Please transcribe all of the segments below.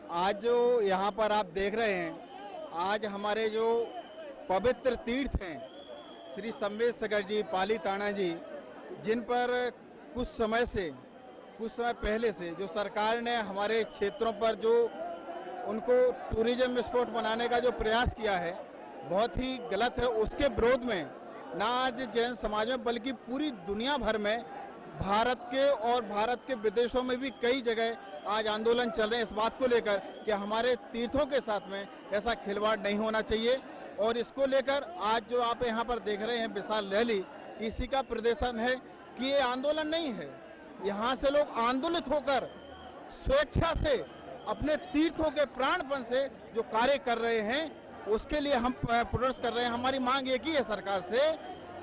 आज जो यहाँ पर आप देख रहे हैं, आज हमारे जो पवित्र तीर्थ हैं श्री सम्मेद जी, पाली ताना जी, जिन पर कुछ समय पहले से जो सरकार ने हमारे क्षेत्रों पर जो उनको टूरिज्म स्पॉट बनाने का जो प्रयास किया है, बहुत ही गलत है। उसके विरोध में ना आज जैन समाज में बल्कि पूरी दुनिया भर में, भारत के और भारत के विदेशों में भी कई जगह आज आंदोलन चल रहे हैं इस बात को लेकर कि हमारे तीर्थों के साथ में ऐसा खिलवाड़ नहीं होना चाहिए। और इसको लेकर आज जो आप यहाँ पर देख रहे हैं विशाल रैली, इसी का प्रदर्शन है कि ये आंदोलन नहीं है। यहाँ से लोग आंदोलित होकर स्वेच्छा से अपने तीर्थों के प्राणपण से जो कार्य कर रहे हैं, उसके लिए हम प्रोटेस्ट कर रहे हैं। हमारी मांग एक ही है सरकार से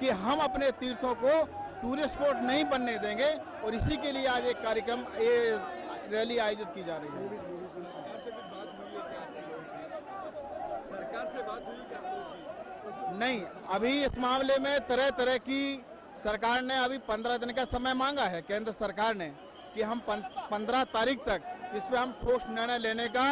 कि हम अपने तीर्थों को टूरिस्ट स्पॉट नहीं बनने देंगे, और इसी के लिए आज एक कार्यक्रम, ये रैली आयोजित की जा रही है। सरकार से बात हुई? नहीं, अभी इस मामले में तरह तरह की सरकार ने अभी 15 दिन का समय मांगा है केंद्र सरकार ने कि हम 15 तारीख तक इस पर हम ठोस निर्णय लेने का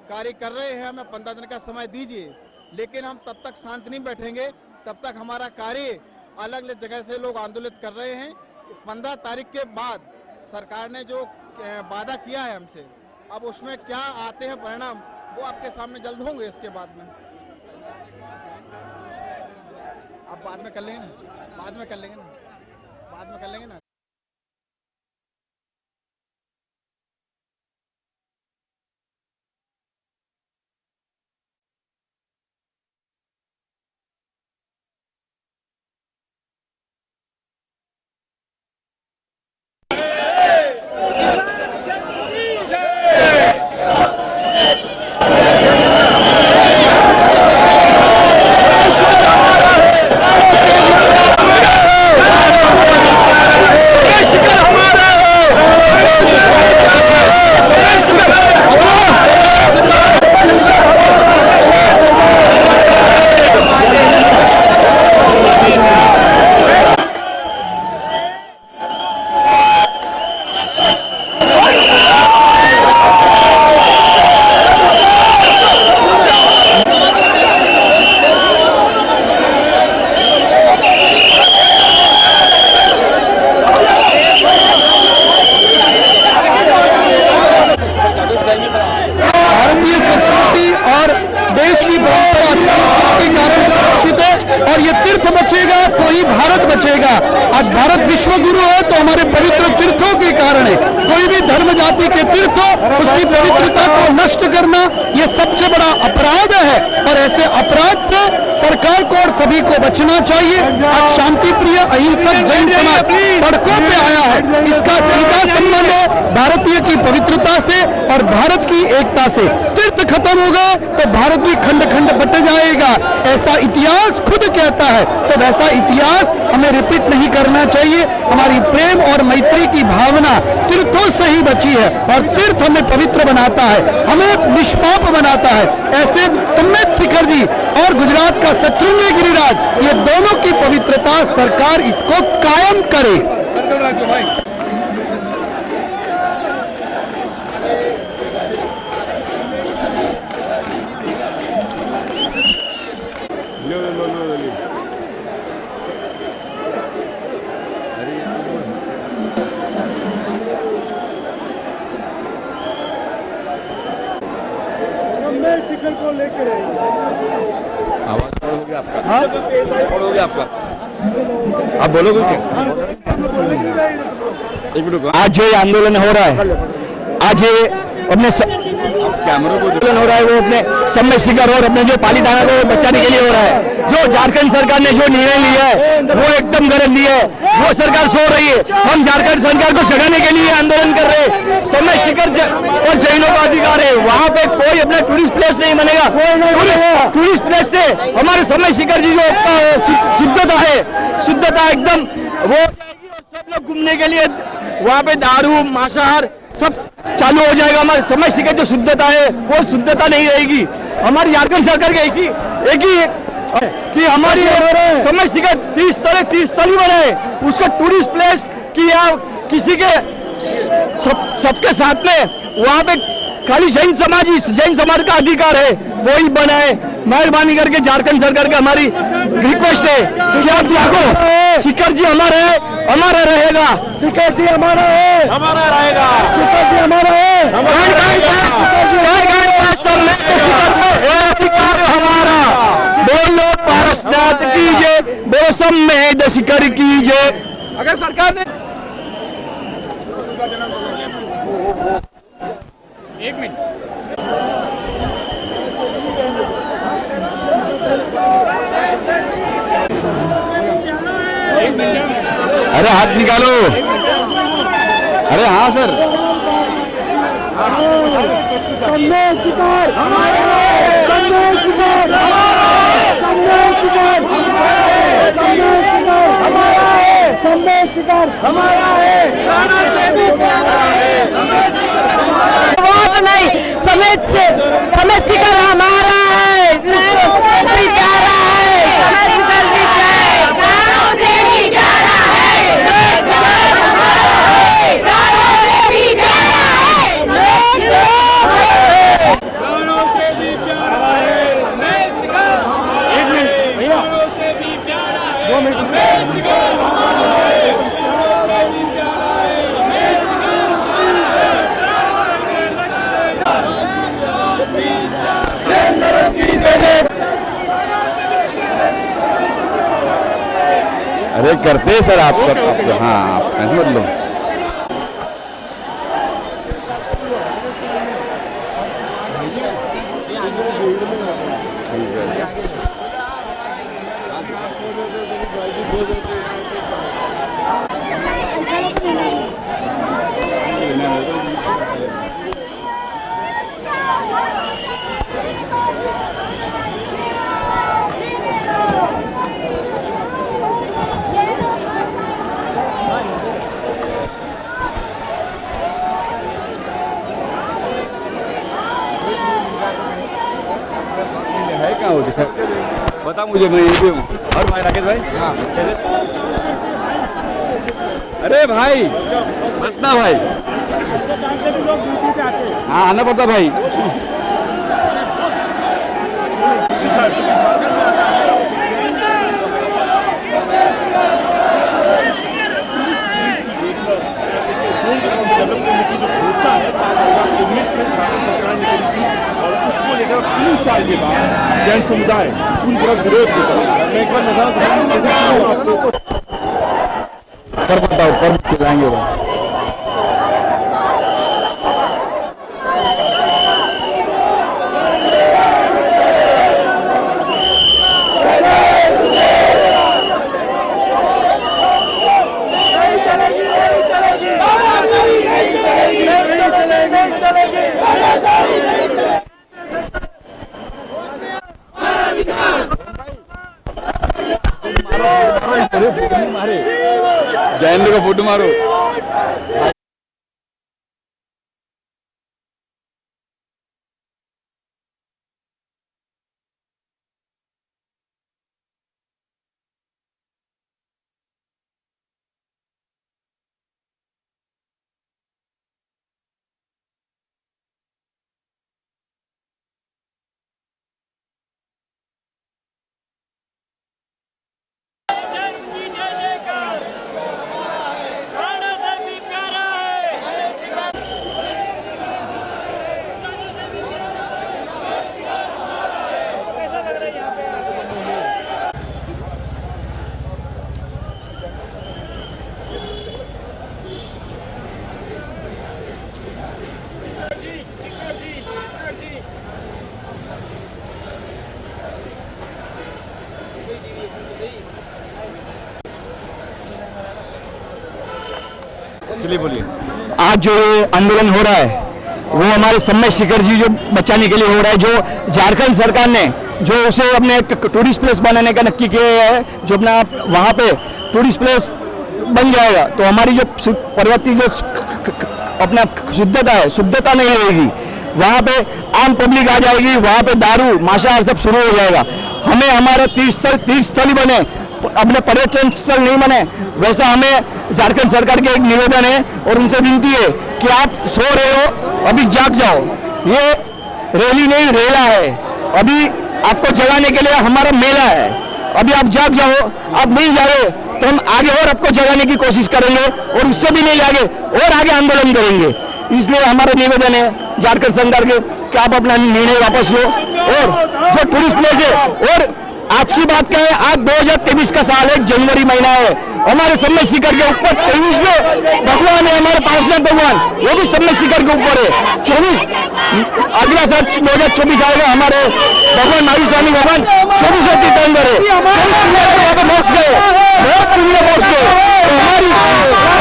कार्य कर रहे हैं, हमें 15 दिन का समय दीजिए। लेकिन हम तब तक शांत नहीं बैठेंगे, तब तक हमारा कार्य, अलग अलग जगह से लोग आंदोलित कर रहे हैं। 15 तारीख के बाद सरकार ने जो वादा किया है हमसे, अब उसमें क्या आते हैं परिणाम, वो आपके सामने जल्द होंगे। इसके बाद में आप बाद में कर लेंगे ना, बाद में कर लेंगे ना। भारतीय संस्कृति और देश की परंपरा के कारण सुरक्षित है, और ये तीर्थ बचेगा तो ही भारत बचेगा। आज भारत विश्व गुरु है तो हमारे पवित्र तीर्थों के कारण है। कोई भी धर्म जाति के तीर्थ उसकी पवित्रता को नष्ट करना ये सबसे बड़ा अपराध है, और ऐसे अपराध से सरकार को और सभी को बचना चाहिए। आज शांति प्रिय अहिंसक जैन समाज सड़कों पे आया है, इसका सीधा संबंध है भारतीय की पवित्रता से और भारत की एकता से। तीर्थ खत्म हो गए तो भारत भी खंड खंड बट जाएगा, ऐसा इतिहास खुद कहता है। तो वैसा इतिहास हमें रिपीट नहीं करना चाहिए। हमारी प्रेम और मैत्री की भावना तीर्थों से ही बची है, और तीर्थ हमें पवित्र बनाता है, हमें निष्पाप बनाता है। ऐसे सम्मेद शिखर जी और गुजरात का शत्रुंजय गिरिराज, ये दोनों की पवित्रता सरकार इसको कायम करे। शिखर को लेकर आवाज हो गया आपका? हाँ, हो गया आपका। आप बोलोगे क्या? एक मिनट। आज जो आंदोलन हो रहा है, आज ये अपने कैमरों को आंदोलन हो रहा है, वो अपने सम्मेद शिखर और अपने जो पाली ताना को बचाने के लिए हो रहा है। जो झारखंड सरकार ने जो निर्णय लिया है वो एकदम गलत लिया है। वो सरकार सो रही है, हम झारखंड सरकार को जगाने के लिए आंदोलन कर रहे हैं। सम्मेद शिखर और जैनों का अधिकार है, वहाँ पे कोई अपना टूरिस्ट प्लेस नहीं बनेगा। टूरिस्ट प्लेस से हमारे सम्मेद शिखर जी जो शुद्धता एकदम वो जाएगी, और सब लोग घूमने के लिए वहाँ पे दारू मांसाहार सब चालू हो जाएगा। हमारे सम्मेद शिखर जो शुद्धता है वो शुद्धता नहीं रहेगी। हमारी झारखंड सरकार की ऐसी एक ही कि हमारी सम्मेद शिखर 30 स्थली बनाए, उसको टूरिस्ट प्लेस किया, किसी के सबके साथ में वहाँ पे खाली जैन समाज का अधिकार है, वो ही बनाए। मेहरबानी करके झारखंड सरकार की हमारी रिक्वेस्ट है कि आप लागू, सीकर जी हमारा है, हमारा रहेगा, सीकर जी हमारा है, हमारा रहेगा, सीकर जी हमारा है, अधिकार हमारा। बोलो पारसनाथ कीजिए, बोलो सम्मेद शिकर कीजिए। अगर सरकार ने अरे हाथ निकालो, अरे हाँ सर, नहीं समेत शिकार हमारा है, भी प्यारा है, शिकार भी प्राणों से भी प्यारा है, प्राणों से भी प्यारा है, प्राणों से भी प्यारा है, शिकार हमारा है, प्राणों से भी प्यारा है, शिकार हमारा है, प्राणों से भी प्यारा है, शिकार अरे करते हैं सर आप हाँ आप मत लो। है क्या वो दिखा, बता मुझे, मैं यही हूँ। और भाई राकेश भाई, हाँ अरे भाई बस ना भाई, हाँ आना पड़ता भाई। साल के बाद जैन समुदाय पूरी तरह विरोध करता है। मैं एक बार नजर ऊपर बताओ, ऊपर चलाएंगे वो। जैन को फोटो मारो। चलिए बोलिए। आज जो आंदोलन हो रहा है वो हमारे सम्मेद शिखर जी जो बचाने के लिए हो रहा है, जो झारखंड सरकार ने जो उसे अपने टूरिस्ट प्लेस बनाने का नक्की किया है, जो अपना वहाँ पे टूरिस्ट प्लेस बन जाएगा तो हमारी जो पर्वतीय जो अपना शुद्धता है, शुद्धता नहीं रहेगी, वहाँ पे आम पब्लिक आ जाएगी, वहाँ पे दारू मांसाहार सब शुरू हो जाएगा। हमें हमारा तीर्थ स्थल बने, अपने पर्यटन स्थल नहीं बने, वैसा हमें झारखंड सरकार के एक निवेदन है और उनसे विनती है कि आप सो रहे हो अभी जाग जाओ, ये रैली नहीं रेला है। अभी आपको जगाने के लिए हमारा मेला है। अभी आप जाग जाओ, आप नहीं जाओ तो हम आगे और आपको जगाने की कोशिश करेंगे और उससे भी नहीं जागे और आगे आंदोलन करेंगे। इसलिए हमारा निवेदन है झारखंड सरकार के कि आप अपना निर्णय वापस लो और जो टूरिस्ट प्लेस है, और आज की बात क्या है, आज 2023 का साल है, जनवरी महीना है, हमारे समय शिखर के ऊपर 23 में भगवान है, हमारे पार्षद भगवान, वो भी समय शिखर के ऊपर है। 24 अगला साल 2024 आएगा, हमारे भगवान नारायण स्वामी भगवान 24 तीर्थंकर है, वहाँ पे मोक्ष गए, बहुत पुण्य मोक्ष गए।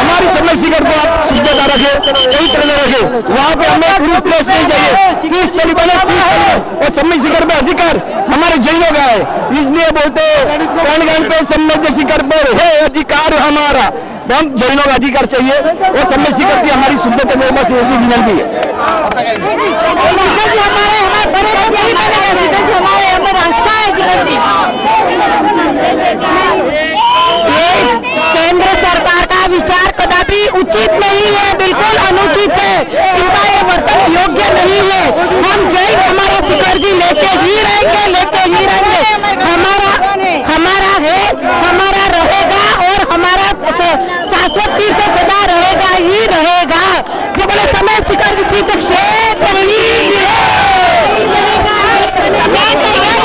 हमारी समय शिखर को आप शुद्धता रखे, कई तरह रखे, वहाँ पे हमें टूरिस्ट प्लेस नहीं चाहिए, तीर्थ स्थली बने और समय शिखर में अधिकार हमारे जैनों का है। इसलिए बोलते कर्ण पे समय शिखर पर है अधिकार हमारा, हम जैनों का अधिकार चाहिए और समय शिखर की हमारी शुद्धता से बस ऐसी विनती है। केंद्र सरकार का विचार कदापि उचित नहीं है, बिल्कुल अनुचित है, इनका ये वर्तन योग्य नहीं है। हम जैन हमारा शिखर जी लेके ही रहेंगे, हमारा है, हमारा रहेगा और हमारा शाश्वत तीर्थ सदा रहेगा ही रहेगा। जो बोले समय शिखर जी सिद्ध क्षेत्र ही है,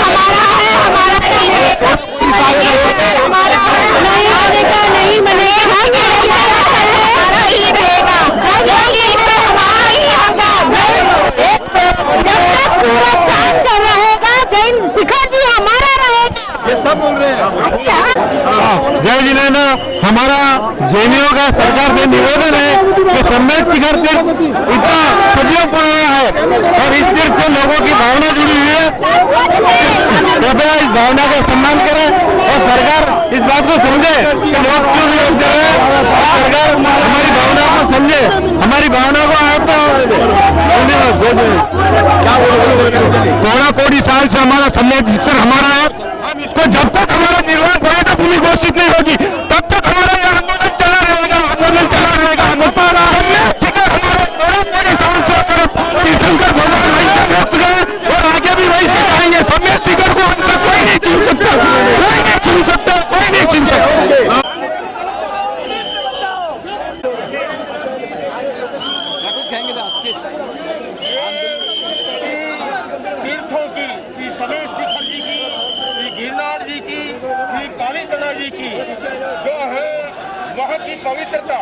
हमारा है, हमारा नहीं मनेगा, ही रहेगा, जब तक पूरा चांद चल रहेगा जैन शिखर जी हमारा रहेगा। ये सब बोल रहे हैं। जय जिनेन्द्र, हमारा जैनियों का सरकार से निवेदन है कि सम्मेद शिखर तीर्थ इतना सदियों पुराना है और इस तीर्थ से लोगों की भावना जुड़ी हुई है। कृपया इस भावना का सम्मान करें और सरकार इस बात को समझे कि लोग क्यों विरोध कर रहे हैं। सरकार हमारी भावना को समझे, हमारी भावना को आता है। धन्यवाद। क्या बोलो, कोटि साल से हमारा सम्मेद शिखर हमारा है। हम इसको जब तक हमारा निर्माण पर्यटन भूमि घोषित नहीं होगी तब तक हमारा यह आंदोलन चला रहेगा, आंदोलन चला रहेगा। शिखर हमारे कोटि साल से तीर्थंकर भगवान वहीं से मोक्ष गए और आगे भी वहीं से जाएंगे। सम्मेद शिखर को हमसे कोई नहीं छीन सकता, कोई नहीं छीन सकता, कोई नहीं छीन सकता। तीर्थों की, श्री समय शिखर जी की, श्री गिरनार जी की, श्री कालीतला जी की जो है वहाँ की पवित्रता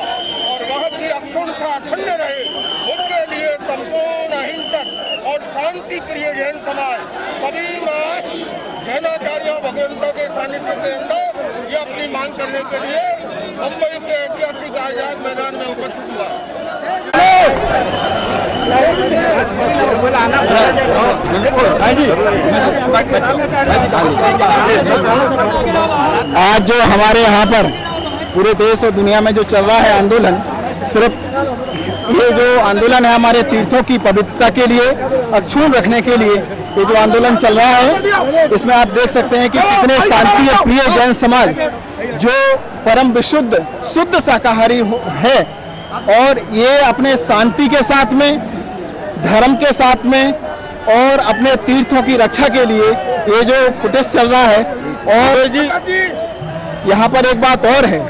और वहाँ की अक्षुण्णता अखंड रहे, उसके लिए संपूर्ण अहिंसक और शांति प्रिय जैन समाज सभी जैनाचार्य भगवंतों के सानिध्य के अंदर ये अपनी मांग करने के लिए मुंबई के ऐतिहासिक आजाद मैदान में उपस्थित हुआ। आज जो हमारे यहाँ पर पूरे देश और दुनिया में जो चल रहा है आंदोलन, सिर्फ ये जो आंदोलन है हमारे तीर्थों की पवित्रता के लिए, अक्षुण्ण रखने के लिए ये जो आंदोलन चल रहा है, इसमें आप देख सकते हैं कि कितने शांति प्रिय जैन समाज जो परम विशुद्ध शुद्ध शाकाहारी है और ये अपने शांति के साथ में, धर्म के साथ में और अपने तीर्थों की रक्षा के लिए ये जो प्रोटेस्ट चल रहा है। और जी यहाँ पर एक बात और है,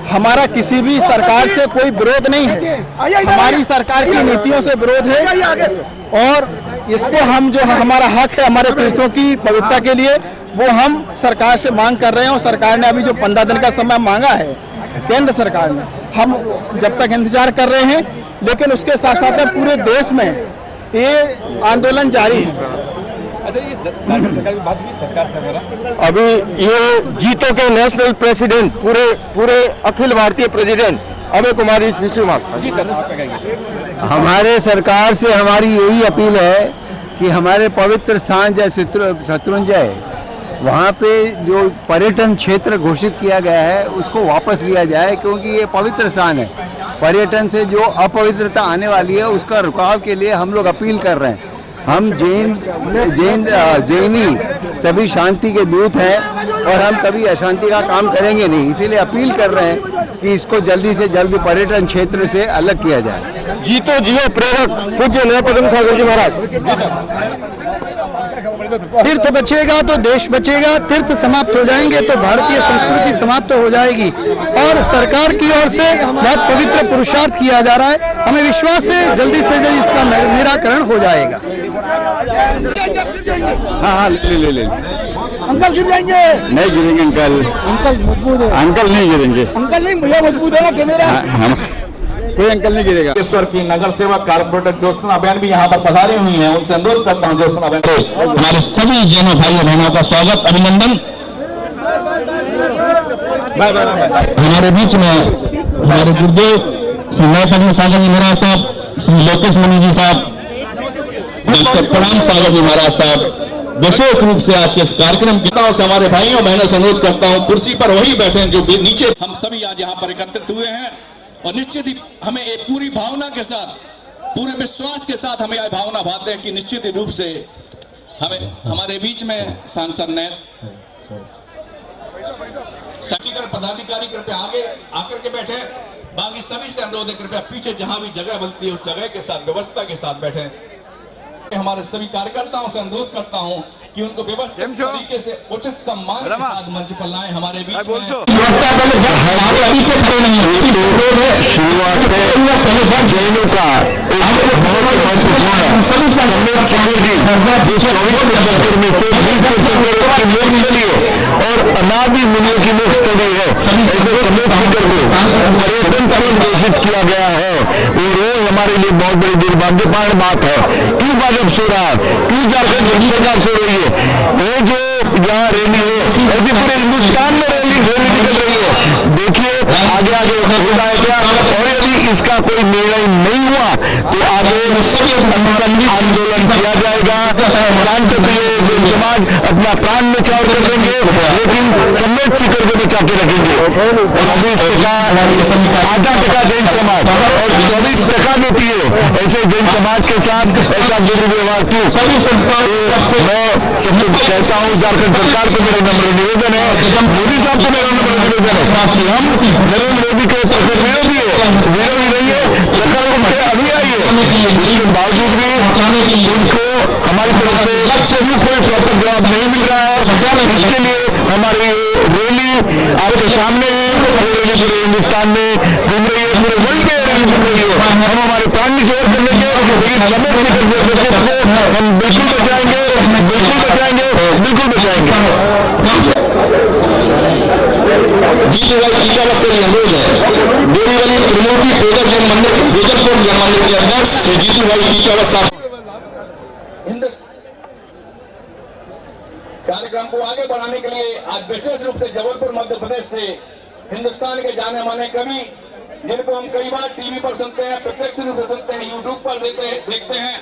हमारा किसी भी सरकार से कोई विरोध नहीं है, हमारी सरकार की नीतियों से विरोध है और इसको हम जो हमारा हक है हमारे तीर्थों की पवित्रता के लिए वो हम सरकार से मांग कर रहे हैं। और सरकार ने अभी जो 15 दिन का समय मांगा है केंद्र सरकार ने, हम जब तक इंतजार कर रहे हैं, लेकिन उसके साथ साथ पूरे देश में ये आंदोलन जारी है। अच्छा, ये सरकार की बात हुई सरकार से हमारा अभी ये जीतो के नेशनल प्रेसिडेंट, पूरे अखिल भारतीय प्रेसिडेंट अभय कुमारी शिशुमाल जी सर, आप क्या कहेंगे? हमारे सरकार से हमारी यही अपील है कि हमारे पवित्र स्थान जैसे शत्रुंजय, वहाँ पे जो पर्यटन क्षेत्र घोषित किया गया है उसको वापस लिया जाए, क्योंकि ये पवित्र स्थान है। पर्यटन से जो अपवित्रता आने वाली है उसका रुकाव के लिए हम लोग अपील कर रहे हैं। हम जैनी सभी शांति के दूत हैं और हम कभी अशांति का काम करेंगे नहीं, इसीलिए अपील कर रहे हैं कि इसको जल्दी से जल्दी पर्यटन क्षेत्र से अलग किया जाए। जीतो जियो प्रेरक पूज्य नरपतन सागर जी महाराज। तीर्थ बचेगा तो देश बचेगा, तीर्थ समाप्त हो जाएंगे तो भारतीय संस्कृति समाप्त हो जाएगी। और सरकार की ओर से बहुत पवित्र पुरुषार्थ किया जा रहा है, हमें विश्वास है जल्दी से जल्दी इसका निराकरण हो जाएगा। हाँ ले। अंकल गिर जाएंगे? नहीं गिरेंगे अंकल। अंकल मजबूत है। अंकल नहीं गिरेंगे। अंकल नहीं, भैया मजबूत है ना कैमरा। कोई अंकल नहीं गिरेगा। ईश्वर की नगर सेवक कारपोरेटर ज्योत्सना बहन भी यहाँ पर पधारी हुई हैं, उनसे अनुरोध करता हूँ ज्योत्सना बहन हमारे सभी जैनों भाइयों बहनों का स्वागत अभिनंदन। हमारे बीच में हमारे गुरुदेव श्री नरपतन सागर जी महाराज साहब, श्री लोकेश मुनि जी साहब, डॉक्टर प्रणाम सागर जी महाराज साहब विशेष रूप से आज के इस कार्यक्रम के से हमारे भाइयों बहनों से अनुरोध करता हूँ कुर्सी पर वही बैठे हैं जो नीचे। हम सभी आज यहाँ पर एकत्रित हुए हैं और निश्चित ही हमें एक पूरी भावना के साथ, पूरे विश्वास के साथ हमें यह भावना भाते हैं कि निश्चित ही रूप से हमें हमारे बीच में सांसद ने सचिकर पदाधिकारी कृपया आगे आकर के बैठे, बाकी सभी से अनुरोध है कृपया पीछे जहां भी जगह बनती है उस जगह के साथ व्यवस्था के साथ बैठे। हमारे सभी कार्यकर्ताओं से अनुरोध करता हूं कि उनको व्यवस्थित तरीके से उचित सम्मान के साथ मंच पर लाएं। हमारे बीच में शुरुआत जैनों का बहुत महत्वपूर्ण में से 20% की मोक्ष स्थली है और अनादि मुनियों की मोक्ष स्थली है। ऐसे चमेक शिखर को पर्यटन स्थल घोषित किया गया है और वो हमारे लिए बहुत बड़ी दुर्भाग्यपूर्ण बात है। क्यों भाजपा सो रहा है, क्यों झारखंड सरकार सो रही है? वो जो यहाँ रैली है ऐसे पूरे हिंदुस्तान में रैली निकल रही है। देखिए आगे होता है क्या, और यदि इसका कोई निर्णय नहीं हुआ तो आगे आंदोलन किया जाएगा। शांतिप्रिय समाज अपना प्राण न्यौछावर कर देंगे लेकिन सम्मेद शिखर को बचा के रखेंगे। 24% आधा टका जैन समाज और 24% देती है ऐसे जैन समाज के साथ ऐसा दुर्व्यवहार क्यों? मैं सबको कहता हूँ झारखंड सरकार को मेरा नम्र निवेदन है, मोदी साहब को मेरा नम्र निवेदन है कि हम नरेंद्र मोदी के प्रखर विरोधी नहीं है, प्रखर उनके अनुयायी है। उसके बावजूद भी उनको हमारी तरफ से कोई प्रॉपर जवाब नहीं मिल रहा है। इसके लिए हमारी रैली आपके सामने है, रैली पूरे हिंदुस्तान में घूम रही है, पूरे वर्ल्ड में रैली घूम रही है। हम हमारे प्राण निचोड़ कर लेंगे, लेकिन समय से हम बिल्कुल बचाएंगे, बिल्कुल बचाएंगे, बिल्कुल बचाएंगे। जीतू भाई टीका से अनुरोध है, बोरीवली त्रिमूर्ति टोगर जैन मंदिर गोजरपुर जैन मंदिर के अध्यक्ष श्री जीतू भाई टीका साहब कार्यक्रम को आगे बढ़ाने के लिए आज विशेष रूप से जबलपुर मध्य प्रदेश से हिंदुस्तान के जाने माने कवि जिनको हम कई बार टीवी पर सुनते हैं, प्रत्यक्ष रूप से सुनते हैं, यूट्यूब पर देखते हैं,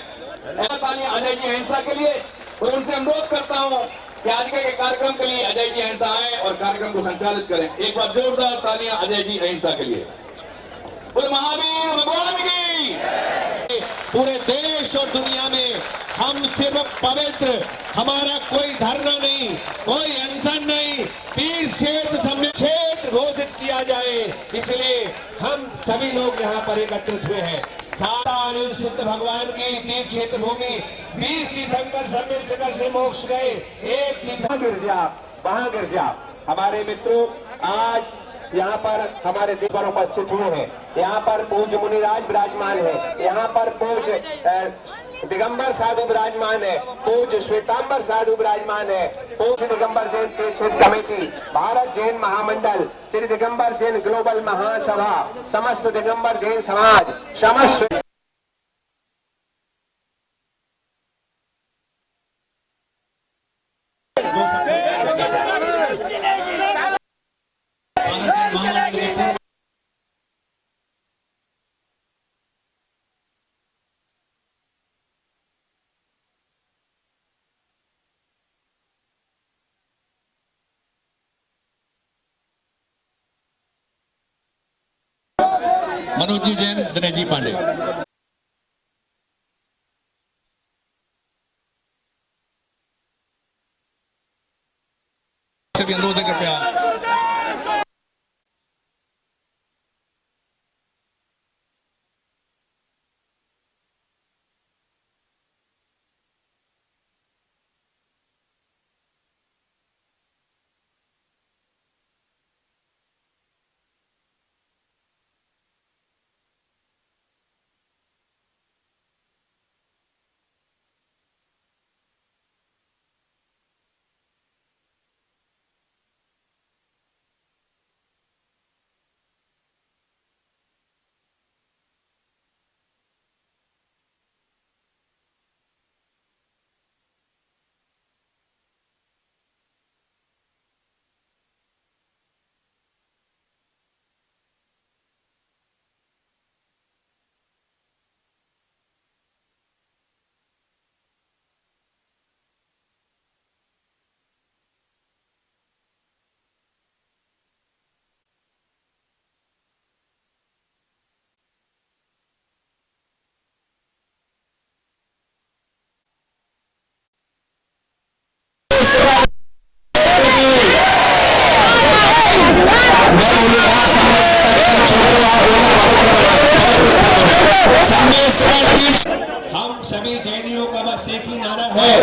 अजय जी अहिंसा के लिए। और उनसे अनुरोध करता हूं कि आज के कार्यक्रम के लिए अजय जी अहिंसा आए और कार्यक्रम को संचालित करें। एक बार जोरदार तालियां अजय जी अहिंसा के लिए। बोले महावीर भगवान की। पूरे देश और दुनिया में हम सिर्फ पवित्र, हमारा कोई धरना नहीं, कोई अनशन नहीं, तीर्थ क्षेत्र घोषित किया जाए, इसलिए हम सभी लोग यहाँ पर एकत्रित हुए हैं। सारा अनुसूचित भगवान की तीर्थ क्षेत्र भूमि 20 तीर्थंकर सम्मेद शिखर से मोक्ष गए। एक वहां गिर जा। हमारे मित्रों आज यहाँ पर हमारे देश पर उपस्थित हुए हैं। यहाँ पर पूज्य मुनिराज विराजमान है, यहाँ पर पूज्य दिगंबर साधु विराजमान है, पूज्य श्वेतांबर साधु विराजमान है, पूज्य दिगंबर जैन क्षेत्र कमेटी, भारत जैन महामंडल, श्री दिगंबर जैन ग्लोबल महासभा, समस्त दिगंबर जैन समाज, समस्त मनोज जी जैन, दिनेश जी पांडे। अनुरोध है कृपया। समय शिखर तीर्थ। हम सभी जैनियों का बस एक ही नारा है,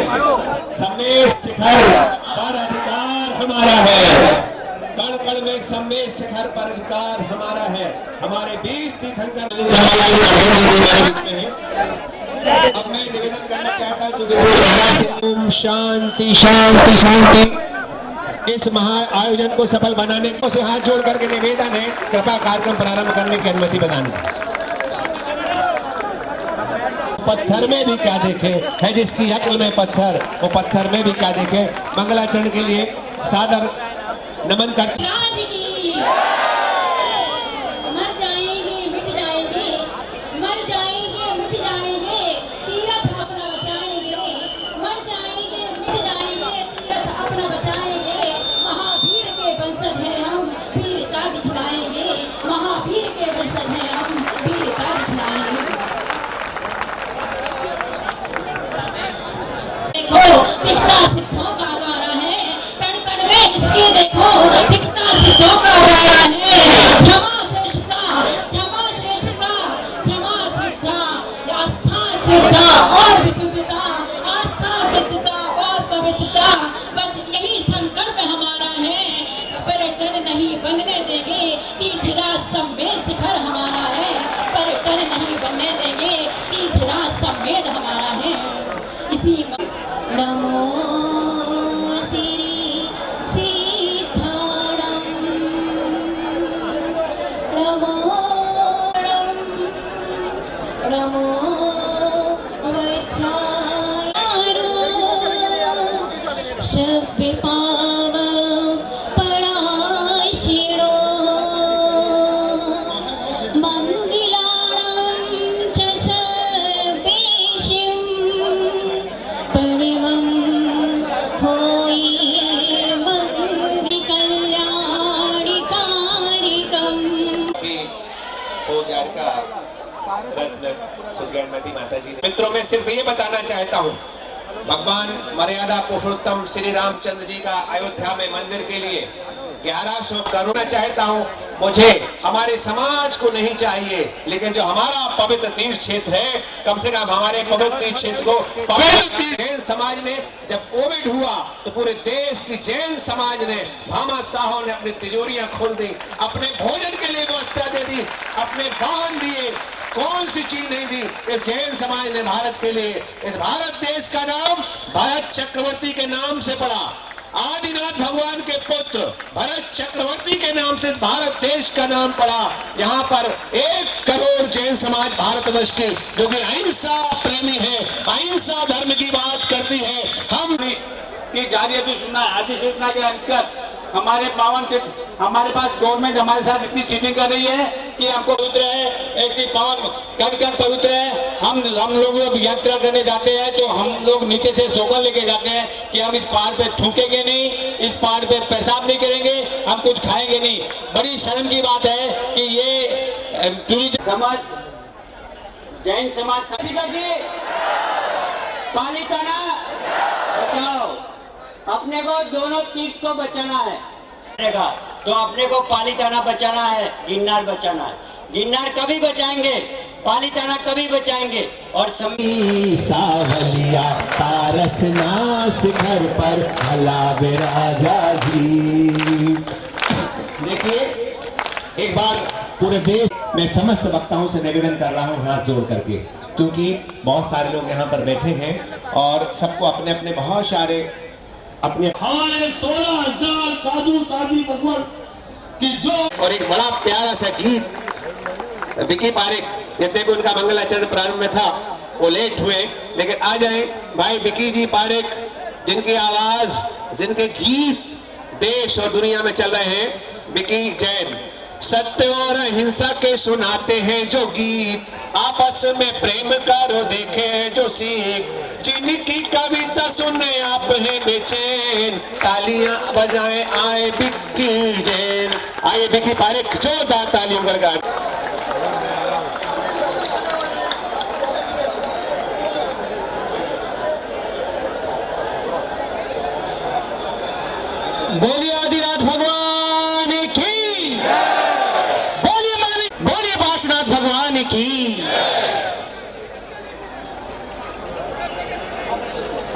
समय शिखर पर अधिकार हमारा है। कण कण में समय शिखर पर अधिकार हमारा है। हमारे 20 तीर्थंकर अब मैं निवेदन करना चाहता हूँ, ओम शांति शांति शांति। इस महा आयोजन को सफल बनाने को से हाथ जोड़ करके निवेदन है, कृपया कार्यक्रम प्रारंभ करने की अनुमति प्रदान करें। पत्थर में भी क्या देखे है जिसकी अक्ल में पत्थर, वो पत्थर में भी क्या देखे। मंगलाचरण के लिए सादर नमन कर। राज की मर जाएंगे मिट जाएंगे, मर जाएंगे मिट जाएंगे, तीरथ अपना बचाएंगे। मर जाएंगे मिट जाएंगे, तीरथ अपना बचाएंगे। महावीर के वंशज हैं हम, वीरता दिखलाएंगे। महावीर के वंशज हैं हम, वीरता दिखलाएंगे। देखो दिखता सिद्धों का गारा है, कण कण में इसके देखो दिखता सिद्धों का गारा है। क्षमा श्रेष्ठता, क्षमा श्रेष्ठता, क्षमा सिद्धा, आस्था सिद्धा और विशुद्धता, आस्था सिद्धता और पवित्रता, बस यही संकल्प हमारा है। पर्यटन नहीं बनने देंगे, तीर्थराज सम्मेद शिखर हमारा है। पर्यटन नहीं बनने देंगे, तीर्थराज सम्मेद हमारा है। इसी नमो श्री सीताराम, नमो नमो वज्राय शब्द पाव पराय शिरो मंगलाणां च सर्वेषां परिवं होई मंगल कल्याणकारिकम्। पूजार का रत्न सुज्ञानमती माता जी। मित्रों में सिर्फ ये बताना चाहता हूँ, भगवान मर्यादा पुरुषोत्तम श्री रामचंद्र जी का अयोध्या में मंदिर के लिए 1100 करोड़ चाहता हूँ। मुझे हमारे समाज को नहीं चाहिए, लेकिन जो हमारा पवित्र तीर्थ क्षेत्र है, कम से कम हमारे पवित्र तीर्थ क्षेत्र को पवित्र तीर्थ। जैन समाज ने जब कोविड हुआ तो पूरे देश की जैन समाज ने, भामाशाहों ने अपनी तिजोरियां खोल दी, अपने भोजन के लिए व्यवस्था दे दी, अपने वाहन दिए। कौन सी चीज नहीं दी इस जैन समाज ने भारत के लिए। इस भारत देश का नाम भरत चक्रवर्ती के नाम से पड़ा। आदिनाथ भगवान के पुत्र भरत चक्रवर्ती के नाम से भारत देश का नाम पड़ा। यहाँ पर 1 करोड़ जैन समाज भारतवर्ष की, जो कि अहिंसा प्रेमी है, अहिंसा धर्म की बात करती है। हम की जारी अधिसूचना के अंतर्गत हमारे पावन तीर्थ, हमारे पास गवर्नमेंट हमारे साथ इतनी चीटिंग कर रही है कि हमको पवित्र है, ऐसी पावन कण कण पवित्र है। हम लोग जब यात्रा करने जाते हैं तो हम लोग नीचे से सोकर लेके जाते हैं कि हम इस पहाड़ पे थूकेंगे नहीं, इस पहाड़ पे पेशाब नहीं करेंगे, हम कुछ खाएंगे नहीं। बड़ी शर्म की बात है कि ये टूरिज्म समाज, जैन समाज पालिताना बचाओ। अपने को दोनों तीर्थ को बचाना है, तो अपने को पालिताना बचाना है, गिरनार बचाना है। गिरनार कभी बचाएंगे, पालिताना कभी बचाएंगे। और सावलिया तारसना शिखर पर हलावे राजा जी। देखिए, एक बार पूरे देश में समस्त वक्ताओं से निवेदन कर रहा हूँ हाथ जोड़ करके, क्योंकि बहुत सारे लोग यहाँ पर बैठे हैं और सबको अपने अपने बहुत सारे अपने हमारे 16,000 साधु साध्वी भगवान की जो। और एक बड़ा प्यारा सा गीत विकी पारेख, जितने भी उनका मंगलाचरण प्रारंभ में था वो लेट हुए, लेकिन आ जाए भाई विकी जी पारेख, जिनकी आवाज, जिनके गीत देश और दुनिया में चल रहे हैं। विकी जैन सत्य और अहिंसा के सुनाते हैं जो गीत, आपस में प्रेम करो देखे हैं जो सीख, जिनकी कविता सुनने आप हैं बेचैन, तालियां बजाएं आए विक्की जैन। आइए विकी पारेख जोरदार तालियों कर गा। बोलिए आदिनाथ भगवान की, बोलिए पार्श्वनाथ भगवान की।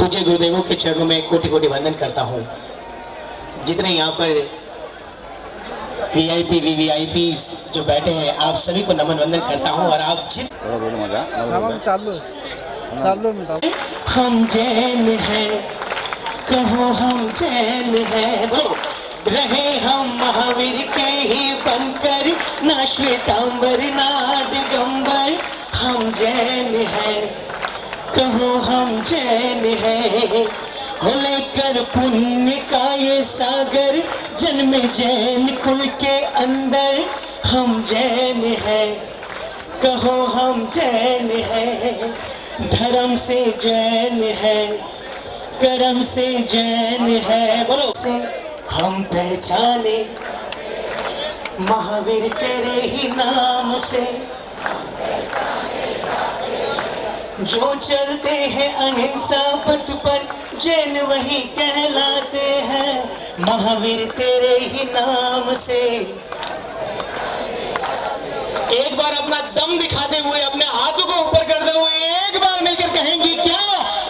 पूज्य गुरुदेवों के चरणों में कोटि कोटि वंदन करता हूँ। जितने यहाँ पर वीआईपी वीवीआईपी जो बैठे हैं, आप सभी को नमन वंदन करता हूँ। और आप हम जैन हैं, कहो हम जैन हैं, बोलो। रहे हम महावीर के ही बनकर, ना श्वेतांबर ना दिगंबर। हम जैन हैं, कहो हम जैन हैं, हो लेकर पुण्य का ये सागर, जन्म जैन कुल के अंदर। हम जैन हैं, कहो हम जैन हैं, धर्म से जैन है, कर्म से जैन है, बोलो से हम पहचाने महावीर तेरे ही नाम से। जो चलते हैं अहिंसा पथ पर, जैन वही कहलाते हैं महावीर तेरे ही नाम से। एक बार अपना दम दिखाते हुए, अपने हाथों को ऊपर करते हुए एक बार मिलकर कहेंगे क्या?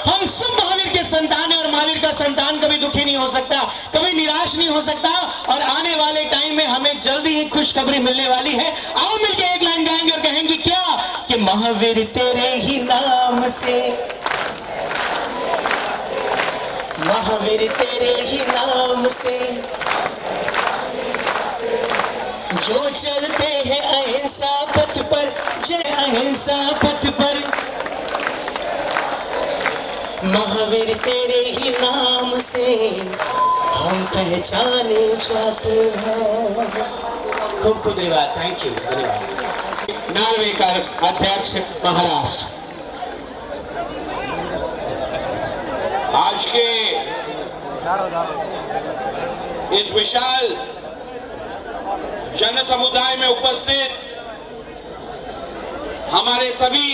हम सब महावीर के संतान हैं, और महावीर का संतान कभी दुखी नहीं हो सकता, कभी निराश नहीं हो सकता। और आने वाले टाइम में हमें जल्दी ही खुशखबरी मिलने वाली है। आओ मिलकर एक लाइन गाएंगे और कहेंगे क्या? कि महावीर तेरे ही नाम से, महावीर तेरे ही नाम से। जो चलते हैं अहिंसा पथ पर, जय अहिंसा पथ पर, महावीर तेरे ही नाम से हम पहचाने जाते हैं। खूब खूब धन्यवाद, थैंक यू, धन्यवाद। नार्वेकर अध्यक्ष महाराष्ट्र। आज के इस विशाल जन समुदाय में उपस्थित हमारे सभी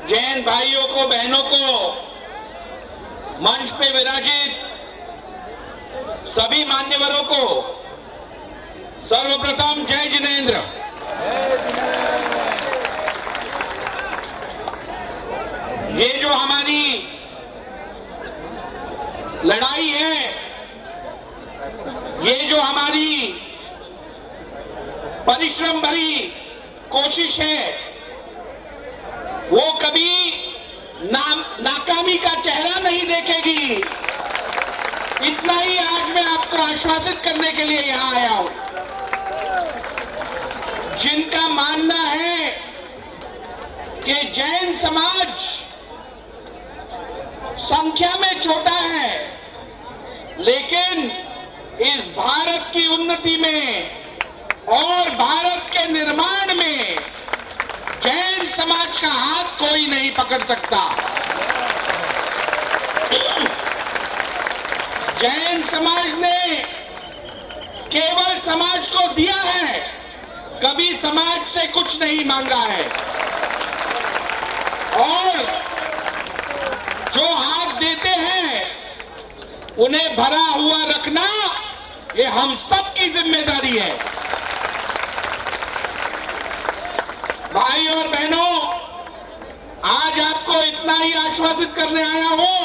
जैन भाइयों को, बहनों को, मंच पे विराजित सभी मान्यवरों को सर्वप्रथम जय जिनेंद्र। ये जो हमारी लड़ाई है, ये जो हमारी परिश्रम भरी कोशिश है, वो कभी नाकामी का चेहरा नहीं देखेगी। इतना ही आज मैं आपको आश्वासित करने के लिए यहां आया हूं। जिनका मानना है कि जैन समाज संख्या में छोटा है, लेकिन इस भारत की उन्नति में और भारत के निर्माण में जैन समाज का हाथ कोई नहीं पकड़ सकता। जैन समाज ने केवल समाज को दिया है, कभी समाज से कुछ नहीं मांगा है। और जो हाथ देते हैं उन्हें भरा हुआ रखना, ये हम सबकी जिम्मेदारी है। भाई और बहनों, आज आपको इतना ही आश्वासित करने आया हूं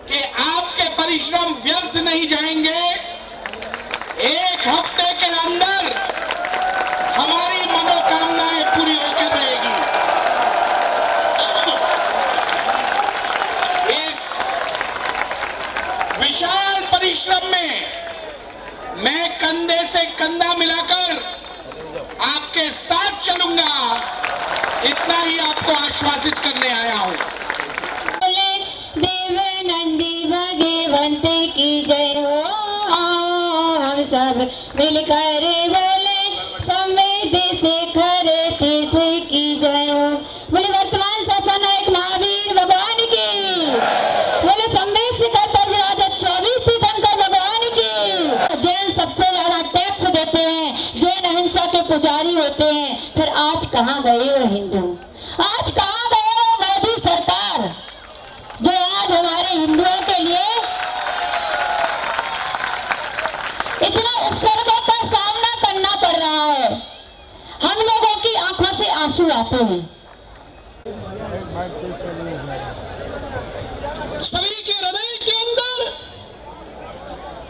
कि आपके परिश्रम व्यर्थ नहीं जाएंगे। एक हफ्ते के अंदर हमारी मनोकामनाएं पूरी होकर रहेगी। इस विशाल परिश्रम में मैं कंधे से कंधा मिलाकर आपके साथ चलूंगा, इतना ही आपको आश्वासित करने आया हूं। देवनंदी भगवंत की जय हो, हम सब मिलकर बोले संवेद से खरे तीर्थ की जय हो। बोले वर्तमान शासन नायक महावीर भगवान की, बोले संवेद से कर विराजत 24 तीर्थंकर भगवान की। जैन सबसे ज्यादा टैक्स देते हैं, जैन अहिंसा के पुजारी होते हैं, फिर आज कहाँ गए वो हिंदू? आज कहाँ गए वो मोदी सरकार जो आज हमारे हिंदुओं के लिए इतना उपसर्गों का सामना करना पड़ रहा है? हम लोगों की आंखों से आंसू आते हैं। सभी के हृदय के अंदर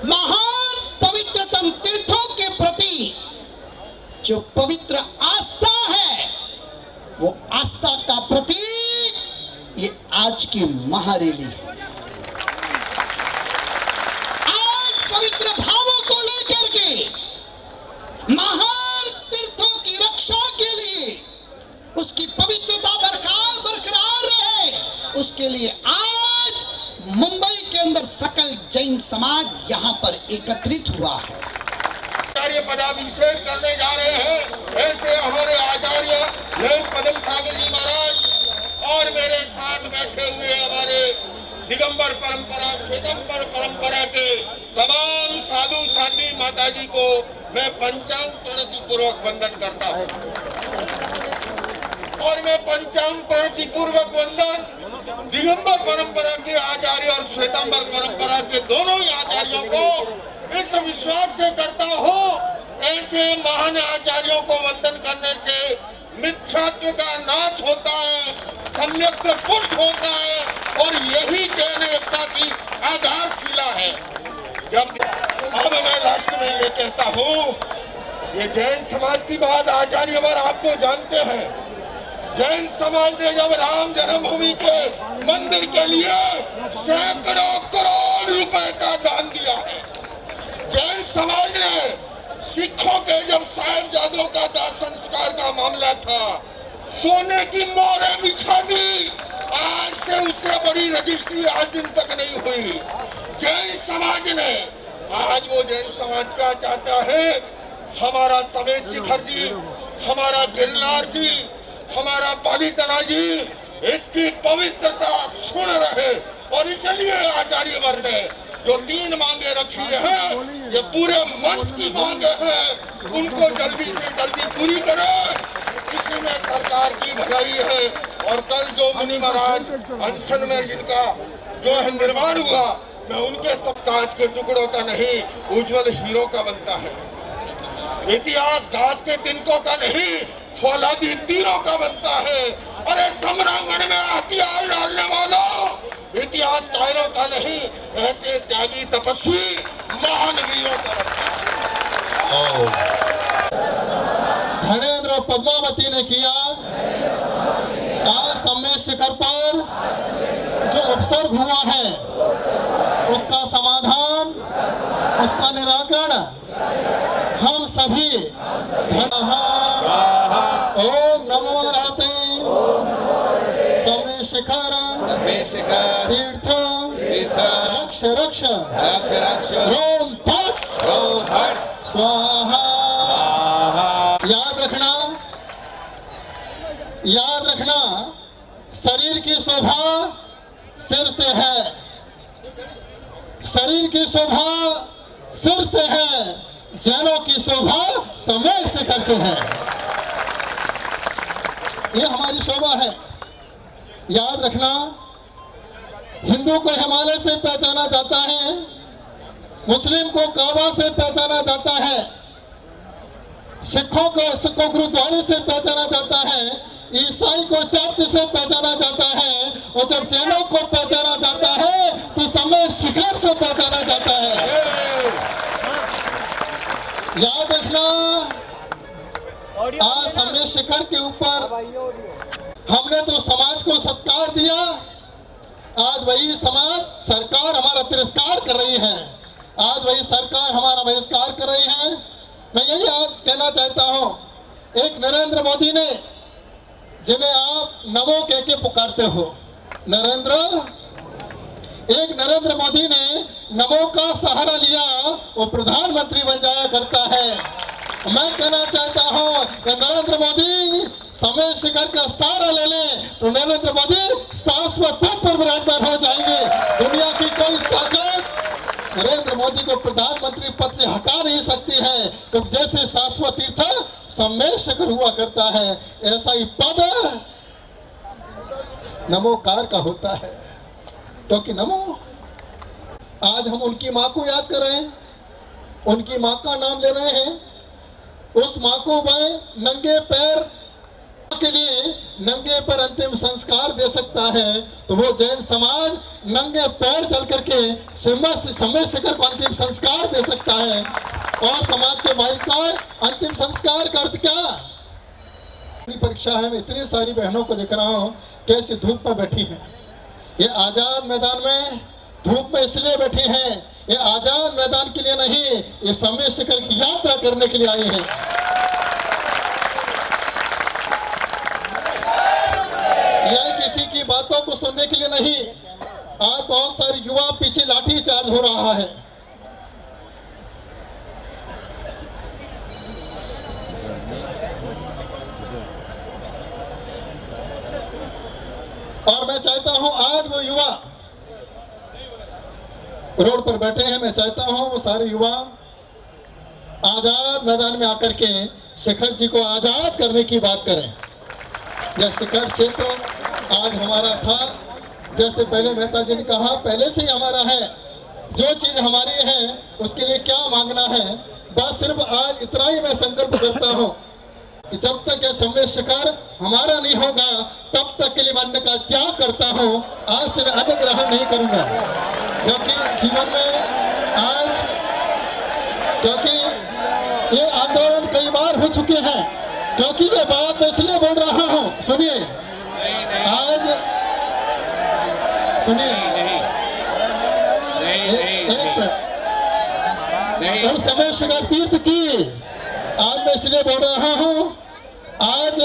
महान पवित्रतम तीर्थों के प्रति जो पवित्र आस्था है, वो आस्था का प्रतीक ये आज की महारैली है। आज पवित्र भावों को लेकर के महान तीर्थों की रक्षा के लिए, उसकी पवित्रता बरकरार रहे, उसके लिए आज मुंबई के अंदर सकल जैन समाज यहाँ पर एकत्रित हुआ है। आचार्य पदाभिषेक करने जा रहे हैं। ऐसे हमारे आचार्य लोक पदम सागर जी महाराज और मेरे साथ बैठे हुए हमारे दिगंबर परंपरा, श्वेतंबर परंपरा के तमाम साधु साध्वी माता जी को मैं पंचांग प्रणति पूर्वक वंदन करता हूँ। और मैं पंचांग प्रणति पूर्वक वंदन दिगंबर परंपरा के आचार्य और श्वेतंबर परंपरा के दोनों ही आचार्यों को इस विश्वास से करता हूँ, ऐसे महान आचार्यों को वंदन करने से मिथ्यात्व का नाश होता है, सम्यक पुष्ट होता है और यही जैन एकता की आधारशिला है। जब अब मैं लास्ट में ये कहता हूँ, ये जैन समाज की बात आचार्य वर आप तो जानते हैं। जैन समाज ने जब राम जन्मभूमि के मंदिर के लिए सैकड़ों करोड़ रुपए का दान दिया है। जैन समाज ने सिखों के जब साहिबजादों का दाह संस्कार का मामला था, सोने की मोहरें बिछा दी। आज से उससे बड़ी रजिस्ट्री आज दिन तक नहीं हुई। जैन समाज ने आज वो जैन समाज क्या चाहता है, हमारा समय शिखर जी, हमारा गिरनार जी, हमारा पालीताना जी, इसकी पवित्रता क्षुण्ण रहे। और इसलिए आचार्य वर ने जो 3 मांगे रखी है, ये पूरे मंच की मांगे हैं, उनको जल्दी से जल्दी पूरी करें। इसी में सरकार की भलाई है। और कल जो मुनि महाराज अनशन में जिनका जो है निर्माण हुआ, मैं उनके सब कांच के टुकड़ों का नहीं, उज्जवल हीरो का बनता है। इतिहास घास के तिनकों का नहीं, फौलादी तीरों का बनता है। अरे सम्रांगण में हथियार डालने वालों, इतिहास कायरों का नहीं, ऐसे त्यागी तपस्वी महान वीरों का बनता है। धनेन्द्र पद्मावती ने किया, आज सम्मेलन शिखर पर जो उपसर्ग हुआ है, उसका समाधान, उसका निराकरण हम सभी ओम नमो रहते समय शिखर तीर्थ रक्ष रक्ष रोम भट स्वाहा। याद रखना, शरीर की शोभा सिर से है, शरीर की शोभा सिर से है, जैनों की शोभा समय शिखर से है। ये हमारी शोभा है। याद रखना, हिंदू को हिमालय से पहचाना जाता है, मुस्लिम को काबा से पहचाना जाता है, सिखों को गुरुद्वारे से पहचाना जाता है, ईसाई को चर्च से पहचाना जाता है, और जब जैनों को पहचाना जाता है तो समय शिखर से पहचाना जाता है। याद रखना, आज समय शिखर के ऊपर हमने तो समाज को सत्कार दिया, आज वही समाज सरकार हमारा तिरस्कार कर रही है, आज वही सरकार हमारा बहिष्कार कर रही है। मैं यही आज कहना चाहता हूं, एक नरेंद्र मोदी ने, जिन्हें आप नमो कह के पुकारते हो, एक नरेंद्र मोदी ने नमो का सहारा लिया, वो प्रधानमंत्री बन जाया करता है। मैं कहना चाहता हूं कि नरेंद्र मोदी समय शिखर का सहारा ले लें तो नरेंद्र मोदी शाश्वत पद पर विराजमान हो जाएंगे। दुनिया की कोई ताकत नरेंद्र मोदी को प्रधानमंत्री पद से हटा नहीं सकती है, क्योंकि जैसे शाश्वत तीर्थ समय शिखर हुआ करता है, ऐसा ही पद नमोकार का होता है। क्योंकि नमो, आज हम उनकी माँ को याद कर रहे हैं, उनकी माँ का नाम ले रहे हैं, उस माँ को वह नंगे पैर के लिए नंगे पर अंतिम संस्कार दे सकता है, तो वो जैन समाज नंगे पैर चल करके समय शिखर को अंतिम संस्कार दे सकता है। और समाज के भाईचार अंतिम संस्कार का अर्थ क्या? परीक्षा है, मैं इतनी सारी बहनों को देख रहा हूँ कैसे धूप में बैठी हैं। ये आजाद मैदान में धूप में इसलिए बैठी हैं, ये आजाद मैदान के लिए नहीं, ये समय शिखर की यात्रा करने के लिए आई हैं। यह किसी की बातों को सुनने के लिए नहीं। आज बहुत सारे युवा पीछे लाठी चार्ज हो रहा है। और मैं चाहता हूं आज वो युवा रोड पर बैठे हैं, मैं चाहता हूं वो सारे युवा आजाद मैदान में आकर के शिखर जी को आजाद करने की बात करें। यह शिखर क्षेत्र आज हमारा था, जैसे पहले मेहता जी ने कहा, पहले से ही हमारा है। जो चीज हमारी है उसके लिए क्या मांगना है, बस सिर्फ आज इतना ही मैं संकल्प करता हूं कि जब तक यह समय शिखर हमारा नहीं होगा तब तक के लिए मैं अन्न का त्याग करता हूं। आज से मैं अन्न ग्रहण नहीं करूंगा, क्योंकि जीवन में आज, क्योंकि ये आंदोलन कई बार हो चुके हैं, क्योंकि ये बात मैं इसलिए बोल रहा हूं। सुनिए, आज सुनिए, और समय शिखर तीर्थ की आज मैं इसलिए बोल रहा हूं, आज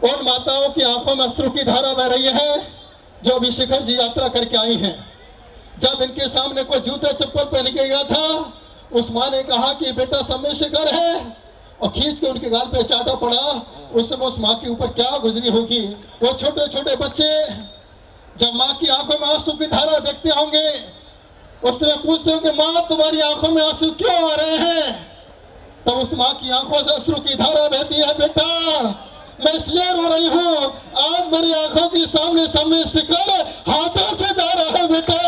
उन माताओं की आंखों में अश्रु की धारा बह रही है जो अभी शिखर जी यात्रा करके आई हैं। जब इनके सामने कोई जूते चप्पल पहन के गया था, उस माँ ने कहा कि बेटा समय शिखर है, और खींच के उनके गाल पे चाटा पड़ा। उस समय उस माँ के ऊपर क्या गुजरी होगी। वो छोटे छोटे बच्चे जब माँ की आंखों में आंसू की धारा देखते होंगे, उस समय पूछते होंगे, माँ तुम्हारी आंखों में आंसू क्यों आ रहे हैं? तब उस माँ की आंखों से अश्रु की धारा बहती है, बेटा मैं इसलिए रो रही हूँ, आज मेरी आंखों के सामने समय शिखर हाथों से जा रहा है। बेटा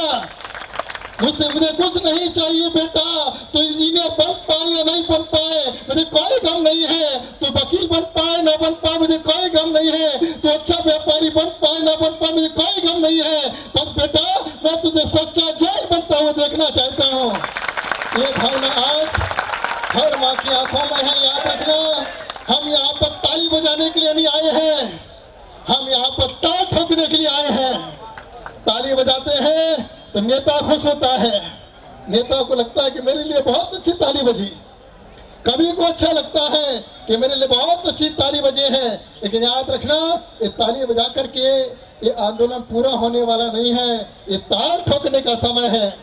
मुझे कुछ नहीं चाहिए बेटा, तो इंजीनियर बन पाए या नहीं बन पाए मुझे कोई गम नहीं है, तो वकील बन पाए ना बन पाए मुझे कोई गम नहीं है, तो अच्छा व्यापारी बन पाए ना बन पाए मुझे कोई गम नहीं है, बस बेटा मैं तुझे सच्चा जैन बनता हुआ देखना चाहता हूँ। ये भावना आज हर माँ की आंखों में है। याद रखना, हम यहाँ पर ताली बजाने के लिए नहीं आए हैं, हम यहाँ पर ताल ठोकने के लिए आए हैं। ताली बजाते हैं तो नेता खुश होता है, नेता को लगता है कि मेरे लिए बहुत अच्छी ताली बजी। कवि को अच्छा लगता है कि मेरे लिए बहुत अच्छी ताली बजे है। लेकिन याद रखना, ये ताली बजा करके ये आंदोलन पूरा होने वाला नहीं है, ये ताल ठोकने का समय है।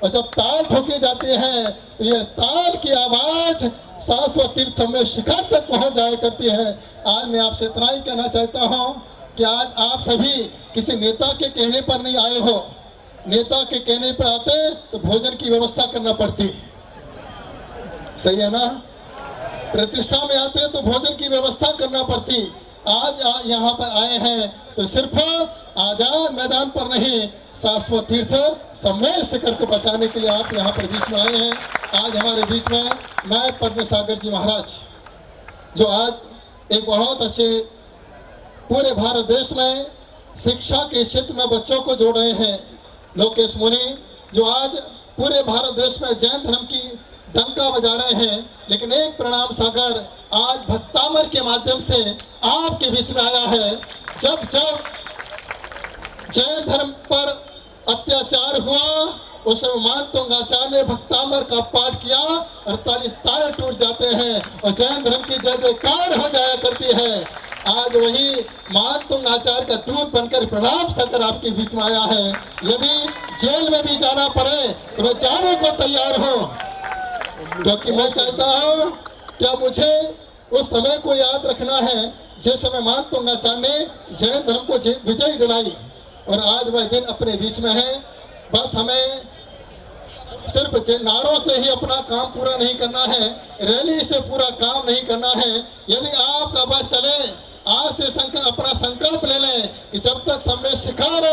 और जब ताल ठोकी जाती है तो ये ताल की आवाज शाश्वत तीर्थ समय शिखर तक पहुंच जाया करती है। आज मैं आपसे इतना ही कहना चाहता हूं कि आज आप सभी किसी नेता के कहने पर नहीं आए हो। नेता के कहने पर आते तो भोजन की व्यवस्था करना पड़ती, सही है ना? प्रतिष्ठा में आते तो भोजन की व्यवस्था करना पड़ती। आज यहाँ पर आए हैं तो सिर्फ आजाद मैदान पर नहीं, शाश्वत तीर्थ समय शिखर को बचाने के लिए आप यहाँ पर बीच में आए हैं। आज हमारे बीच में नायब पद्म सागर जी महाराज, जो आज एक बहुत अच्छे पूरे भारत देश में शिक्षा के क्षेत्र में बच्चों को जोड़ रहे हैं, लोकेश मुनि, जो आज पूरे भारत देश में जैन धर्म की डंका बजा रहे हैं। लेकिन एक प्रणाम सागर आज भक्तामर के माध्यम से आपके बीच में आया है। जब जब जैन धर्म पर अत्याचार हुआ उस समय मानतोंगाचार्य ने भक्तामर का पाठ किया, 48 तारे टूट जाते हैं और जैन धर्म की जय जयकार हो जाया करती है। आज वही मानतोंगाचार्य का दूत बनकर प्रणाम सागर आपके बीच में आया है। यदि जेल में भी जाना पड़े तो मैं जाने को तैयार हूँ, क्योंकि मैं चाहता हूँ क्या मुझे उस समय को याद रखना है जिस समय मानतोंगाचार्य ने जैन धर्म को विजय दिलाई। और आज वह दिन अपने बीच में है। बस हमें सिर्फ नारों से ही अपना काम पूरा नहीं करना है, रैली से पूरा काम नहीं करना है। यदि आपका बस चले, आज से शंकर अपना संकल्प ले लें कि जब तक समय शिखर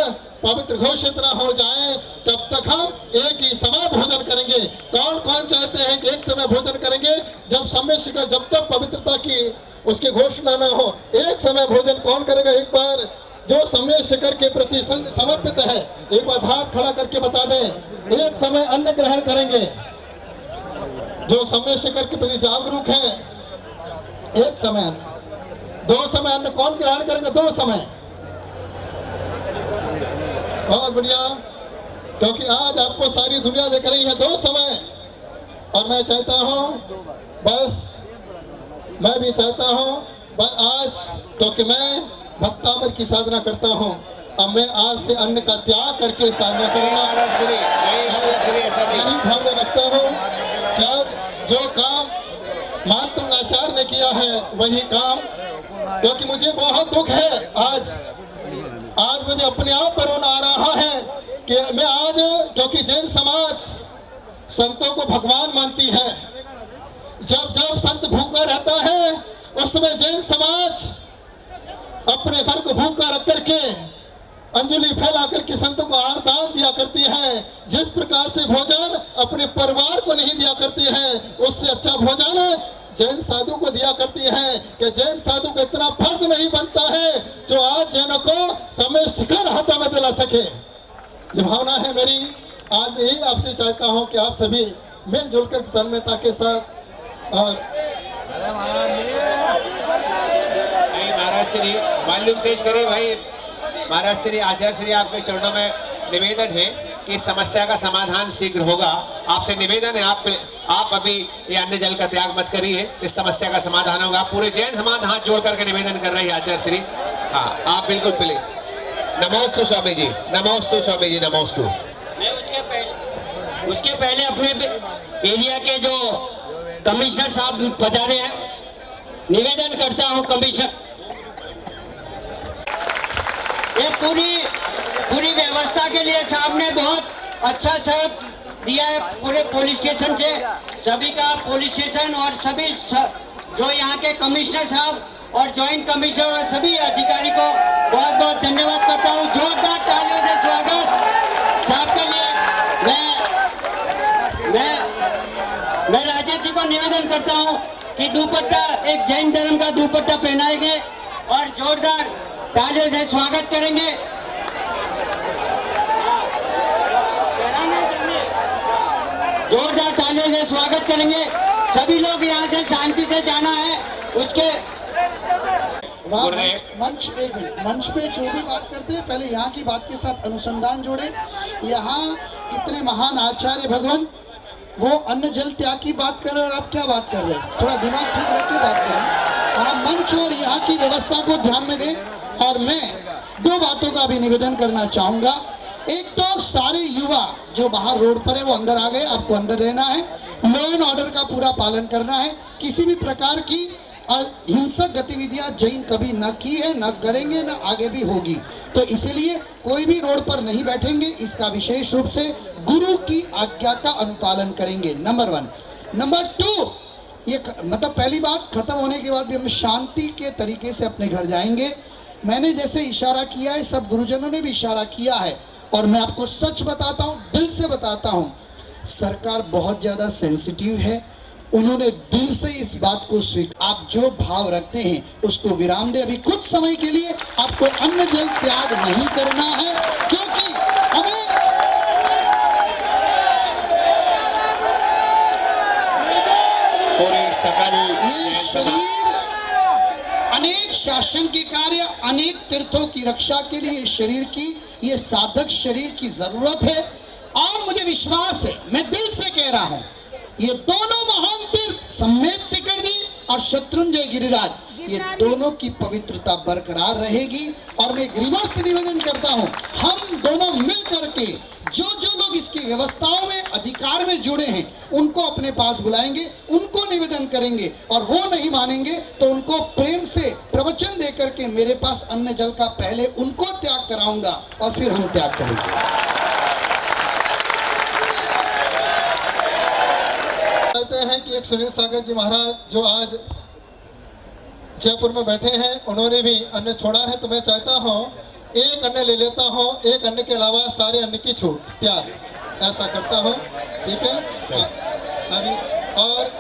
पवित्र घोषित न हो जाए तब तक हम एक ही समय भोजन करेंगे। कौन कौन चाहते हैं कि एक समय भोजन करेंगे? जब समय शिखर, जब तक पवित्रता की उसकी घोषणा ना हो। एक समय भोजन कौन करेगा? एक बार जो समय शिखर के प्रति समर्पित है, एक बार हाथ खड़ा करके बता दें। एक समय अन्न ग्रहण करेंगे जो समय शिखर के प्रति जागरूक है। एक समय अन्न, 2 समय अन्न कौन ग्रहण करेगा? 2 समय। बहुत बढ़िया, क्योंकि आज आपको सारी दुनिया देख रही है 2 समय। और मैं चाहता हूं, बस मैं भी चाहता हूं, बस आज क्योंकि मैं भक्तामर की साधना करता हूं, अब मैं आज से अन्न का त्याग करके साधना करूंगा। यही ध्यान में रखता हूं कि आज जो काम मातृ आचार्य ने किया है वही काम, क्योंकि मुझे बहुत दुख है। आज मुझे अपने आप पर रोना आ रहा है कि मैं आज, क्योंकि जैन समाज संतों को भगवान मानती है। जब संत भूखा रहता है उस समय जैन समाज अपने घर को भूखा रख करके अंजलि फैला करके संतों को आहार दान दिया करती है। जिस प्रकार से भोजन अपने परिवार को नहीं दिया करती है, उससे अच्छा भोजन जैन साधु को दिया करती है। कि जैन साधु को इतना फर्ज नहीं बनता है जो आज जैनों को समय शिखर हाथों में दिला सके। ये भावना है मेरी। आज यही आपसे चाहता हूं कि आप सभी मिलजुल कर तन्मयता के साथ और महाराज श्री वॉल्यूम तेज करें भाई। महाराज श्री आचार्य श्री आपके चरणों में निवेदन है कि समस्या का समाधान शीघ्र होगा। आपसे निवेदन है, आप अभी ये अन्न जल का त्याग मत करिए, इस समस्या का समाधान होगा। पूरे जैन समाज हाथ जोड़ करके निवेदन कर रही है आचार्य श्री। हाँ, आप बिल्कुल प्लीज। नमोस्तु स्वामी जी, नमोस्तु स्वामी जी, नमोस्तु। मैं उसके पहले अपने एरिया के जो कमिश्नर साहब पधारे हैं, निवेदन करता हूं कमिश्नर, ये पूरी व्यवस्था के लिए साहब ने बहुत अच्छा सहयोग दिया है। पूरे पुलिस स्टेशन से सभी का पुलिस स्टेशन और सभी जो यहाँ के कमिश्नर साहब और ज्वाइंट कमिश्नर और सभी अधिकारी को बहुत बहुत धन्यवाद करता हूँ। जोरदार तालियों से स्वागत साहब के लिए। मैं राजेश जी को निवेदन करता हूँ कि दुपट्टा, एक जैन धर्म का दुपट्टा पहनाएंगे और जोरदार तालियों से स्वागत करेंगे। जोरदार तालियों से स्वागत करेंगे। सभी लोग यहाँ से शांति से जाना है। उसके मंच पे जो भी बात करते हैं पहले यहाँ की बात के साथ अनुसंधान जोड़े। यहाँ इतने महान आचार्य भगवान वो अन्न जल त्याग की बात कर रहे हैं और आप क्या बात कर रहे हैं? थोड़ा दिमाग ठीक रख के बात करें। हम मंच और यहाँ की व्यवस्था को ध्यान में दें। और मैं 2 बातों का भी निवेदन करना चाहूँगा। एक तो सारे युवा जो बाहर रोड पर है वो अंदर आ गए, आपको अंदर रहना है, लॉ एंड ऑर्डर का पूरा पालन करना है। किसी भी प्रकार की हिंसक गतिविधियां जैन कभी न की है, न करेंगे, न आगे भी होगी। तो इसीलिए कोई भी रोड पर नहीं बैठेंगे, इसका विशेष रूप से गुरु की आज्ञा का अनुपालन करेंगे, नंबर 1। नंबर 2, ये मतलब पहली बात खत्म होने के बाद भी हम शांति के तरीके से अपने घर जाएंगे। मैंने जैसे इशारा किया है, सब गुरुजनों ने भी इशारा किया है। और मैं आपको सच बताता हूँ, दिल से बताता हूँ, सरकार बहुत ज़्यादा सेंसिटिव है। उन्होंने दिल से इस बात को स्वीकार, आप जो भाव रखते हैं उसको विराम दे। अभी कुछ समय के लिए आपको अन्न जल त्याग नहीं करना है, क्योंकि हमें पूरे सकल ये शरीर अनेक शासन के कार्य, अनेक तीर्थों की रक्षा के लिए शरीर की, ये साधक शरीर की जरूरत है। और मुझे विश्वास है, मैं दिल से कह रहा हूं, ये दोनों महान तीर्थ सम्मेद शिखर जी और शत्रुंजय गिरिराज, ये दोनों की पवित्रता बरकरार रहेगी। और मैं गिरिराज से निवेदन करता हूं, हम दोनों मिल करके जो लोग इसकी व्यवस्थाओं में अधिकार में जुड़े हैं उनको अपने पास बुलाएंगे, उनको निवेदन करेंगे। और वो नहीं मानेंगे तो उनको प्रेम से प्रवचन दे करके मेरे पास अन्न जल का पहले उनको त्याग कराऊंगा और फिर हम त्याग करेंगे। कहते हैं कि एक सुनील सागर जी महाराज जो आज जयपुर में बैठे हैं, उन्होंने भी अन्न छोड़ा है। तो मैं चाहता हूँ एक अन्न ले लेता हूँ, एक अन्न के अलावा सारे अन्न की छूट, त्याग, ऐसा करता हूँ। ठीक है अभी। और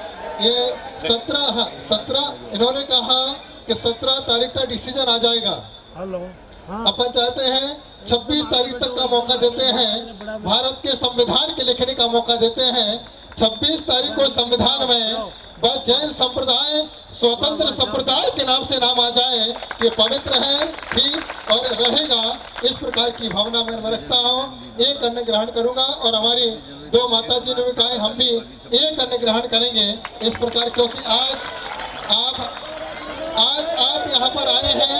ये 17 इन्होंने कहा कि 17 तारीख तक डिसीजन आ जाएगा। अपन चाहते हैं 26 तारीख तक का मौका देते हैं, भारत के संविधान के लिखने का मौका देते हैं। 26 तारीख को संविधान में बस जैन संप्रदाय स्वतंत्र संप्रदाय के नाम से नाम आ जाए कि पवित्र है, ठीक और रहेगा। इस प्रकार की भावना मैं रखता हूँ। एक अन्न ग्रहण करूंगा और हमारी 2 माता जी ने भी कहा हम भी एक अन्न ग्रहण करेंगे इस प्रकार, क्योंकि आज आप यहाँ पर आए हैं,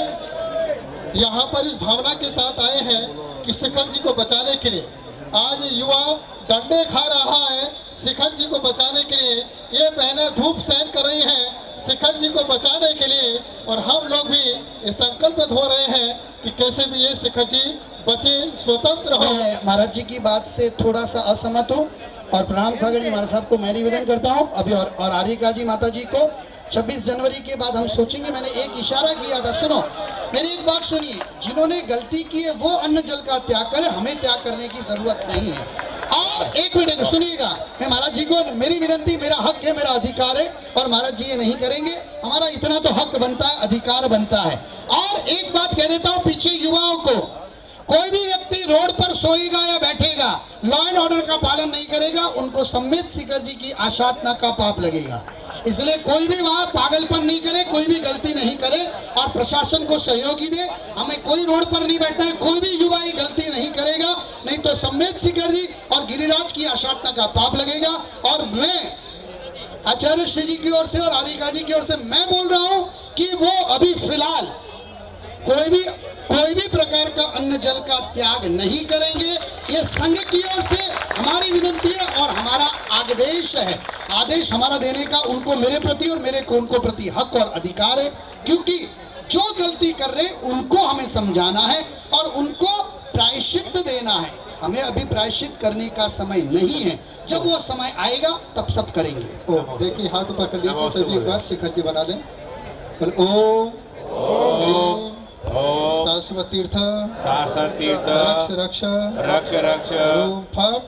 यहाँ पर इस भावना के साथ आए हैं कि शिखर जी को बचाने के लिए। आज युवा डंडे खा रहा है शिखर जी को बचाने के लिए, ये बहनें धूप सहन कर रही हैं शिखर जी को बचाने के लिए, और हम लोग भी संकल्पित हो रहे हैं कि कैसे भी ये शिखर जी बचे, स्वतंत्र हो। महाराज जी की बात से थोड़ा सा असहमत हूँ और प्रणाम सागर जी महाराज साहब को मैं निवेदन करता हूँ अभी, और आरिका जी माता जी को 26 जनवरी के बाद हम सोचेंगे। मैंने एक इशारा किया था, सुनो मेरी एक बात सुनिए, जिन्होंने गलती की है वो अन्न जल का त्याग करे, हमें त्याग करने की जरूरत नहीं है। और एक मिनट सुनिएगा, मैं महाराज जी को मेरी विनती, मेरा हक है, मेरा अधिकार है, और महाराज जी ये नहीं करेंगे, हमारा इतना तो हक बनता है, अधिकार बनता है। और एक बात कह देता हूँ पीछे युवाओं को, कोई भी व्यक्ति रोड पर सोएगा या बैठेगा, लॉ एंड ऑर्डर का पालन नहीं करेगा, उनको सम्मेद शिखर जी की आशातना का पाप लगेगा। इसलिए कोई भी वहाँ पागलपन नहीं करे, कोई भी गलती नहीं करे, और प्रशासन को सहयोगी दे। हमें कोई रोड पर नहीं बैठना है, कोई भी युवा ही गलती नहीं करेगा, नहीं तो सम्मेद शिखर जी और गिरिराज की आशातना का पाप लगेगा। और मैं आचार्य श्री जी की ओर से और आरिका जी की ओर से मैं बोल रहा हूँ कि वो अभी फिलहाल कोई भी प्रकार का अन्न जल का त्याग नहीं करेंगे। ये संघ की ओर से हमारी विनती है और हमारा आदेश है, आदेश हमारा देने का उनको मेरे प्रति और मेरे को उनको प्रति हक और अधिकार है, क्योंकि जो गलती कर रहे उनको हमें समझाना है और उनको प्रायश्चित देना है। हमें अभी प्रायश्चित करने का समय नहीं है, जब वो समय आएगा तब सब करेंगे। देखिए हाथ ऊपर कर लीजिए सभी, एक बार शिखर जी बना लें। ओम शाश्वत तीर्थ रक्ष रक्ष ओम फट